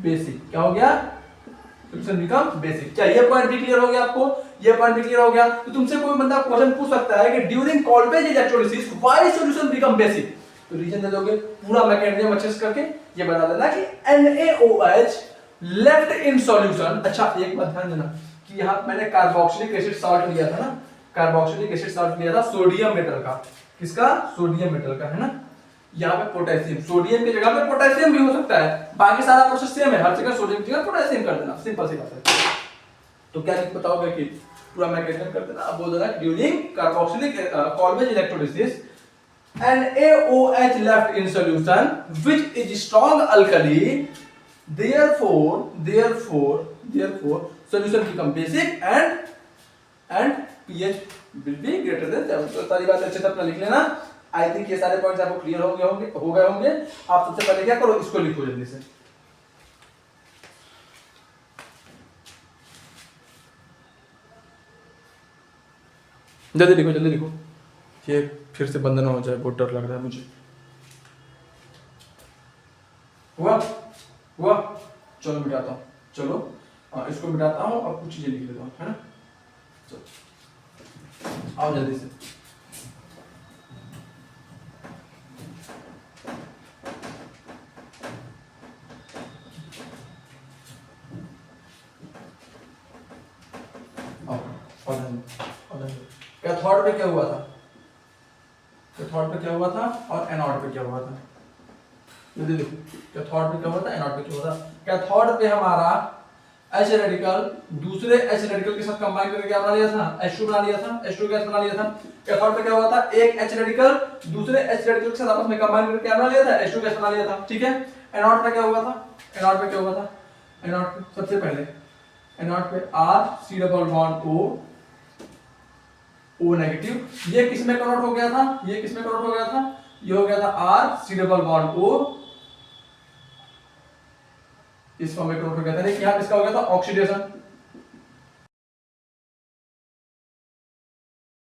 बेसिक। क्या हो गया, सॉल्यूशन बिकम बेसिक। क्या ये पॉइंट भी क्लियर हो गया आपको, ये पॉइंट भी क्लियर हो गया। तो तुमसे कोई बंदा क्वेश्चन पूछ सकता है कि during Kolbe electrolysis why solution become basic, तो रीजन दे दोगे, पूरा मैकेनिज्म अच्छे से करके ये बता देना कि NaOH लेफ्ट इन सॉल्यूशन। अच्छा एक बात ध्यान देना कि यहाँ मैंने कार्बोक्सिलिक एसिड सॉल्ट लिया था ना, कार्बोक्सिलिक एसिड सॉल्ट लिया था सोडियम मेटल का, किसका, सोडियम मेटल का, है ना। यहाँ पे पोटेशियम, सोडियम की जगह पे पोटेशियम भी हो सकता है, बाकी सारा प्रोसेस सेम है, हर जगह सोडियम की जगह पोटेशियम कर देना, सिंपल सी बात है। तो क्या बताओगे कि पूरा मैकेनिज्म कर देना। अब बोल देना during carboxylic Kolbe electrolysis NaOH left in solution which is strong alkali, therefore solution become basic and pH will be greater than 7। तो सारी बात अच्छे से अपना लिख लेना। आई थिंक ये सारे पॉइंट्स आपको क्लियर हो गए होंगे। आप सबसे पहले क्या करो, इसको लिखो जल्दी से। जल्दी लिखो, ये फिर से बंद ना हो जाए, बहुत डर लग रहा है मुझे। हुआ चलो मिटाता हूँ, चलो इसको मिटाता हूँ और कुछ चीजें लिख लेता हूँ, है ना। चलो आओ जल्दी से। कैथोड पे क्या हुआ था, कैथोड पे क्या हुआ था और एनोड पे क्या हुआ था, ये देखो कैथोड पे क्या हुआ था, एनोड पे क्या हुआ था। कैथोड पे हमारा H रेडिकल दूसरे H रेडिकल के साथ कंबाइन करके क्या बना लिया था, H2 बना लिया था, H2 गैस बना लिया था। कैथोड पे क्या हुआ था, एक H रेडिकल दूसरे H रेडिकल के साथ आपस में कंबाइन करके क्या बना लिया था, H2 गैस बना लिया था, ठीक है। एनोड पे क्या हुआ था, एनोड पे क्या हुआ था, एनोड पे सबसे पहले एनोड पे R C double bond O negative, ये किस में कन्वर्ट हो गया था, ये किस में कन्वर्ट हो गया था, ये हो गया था R C double bond O, इस फॉर्म में कन्वर्ट हो गया था। देखिए यहां इसका हो गया था ऑक्सीडेशन,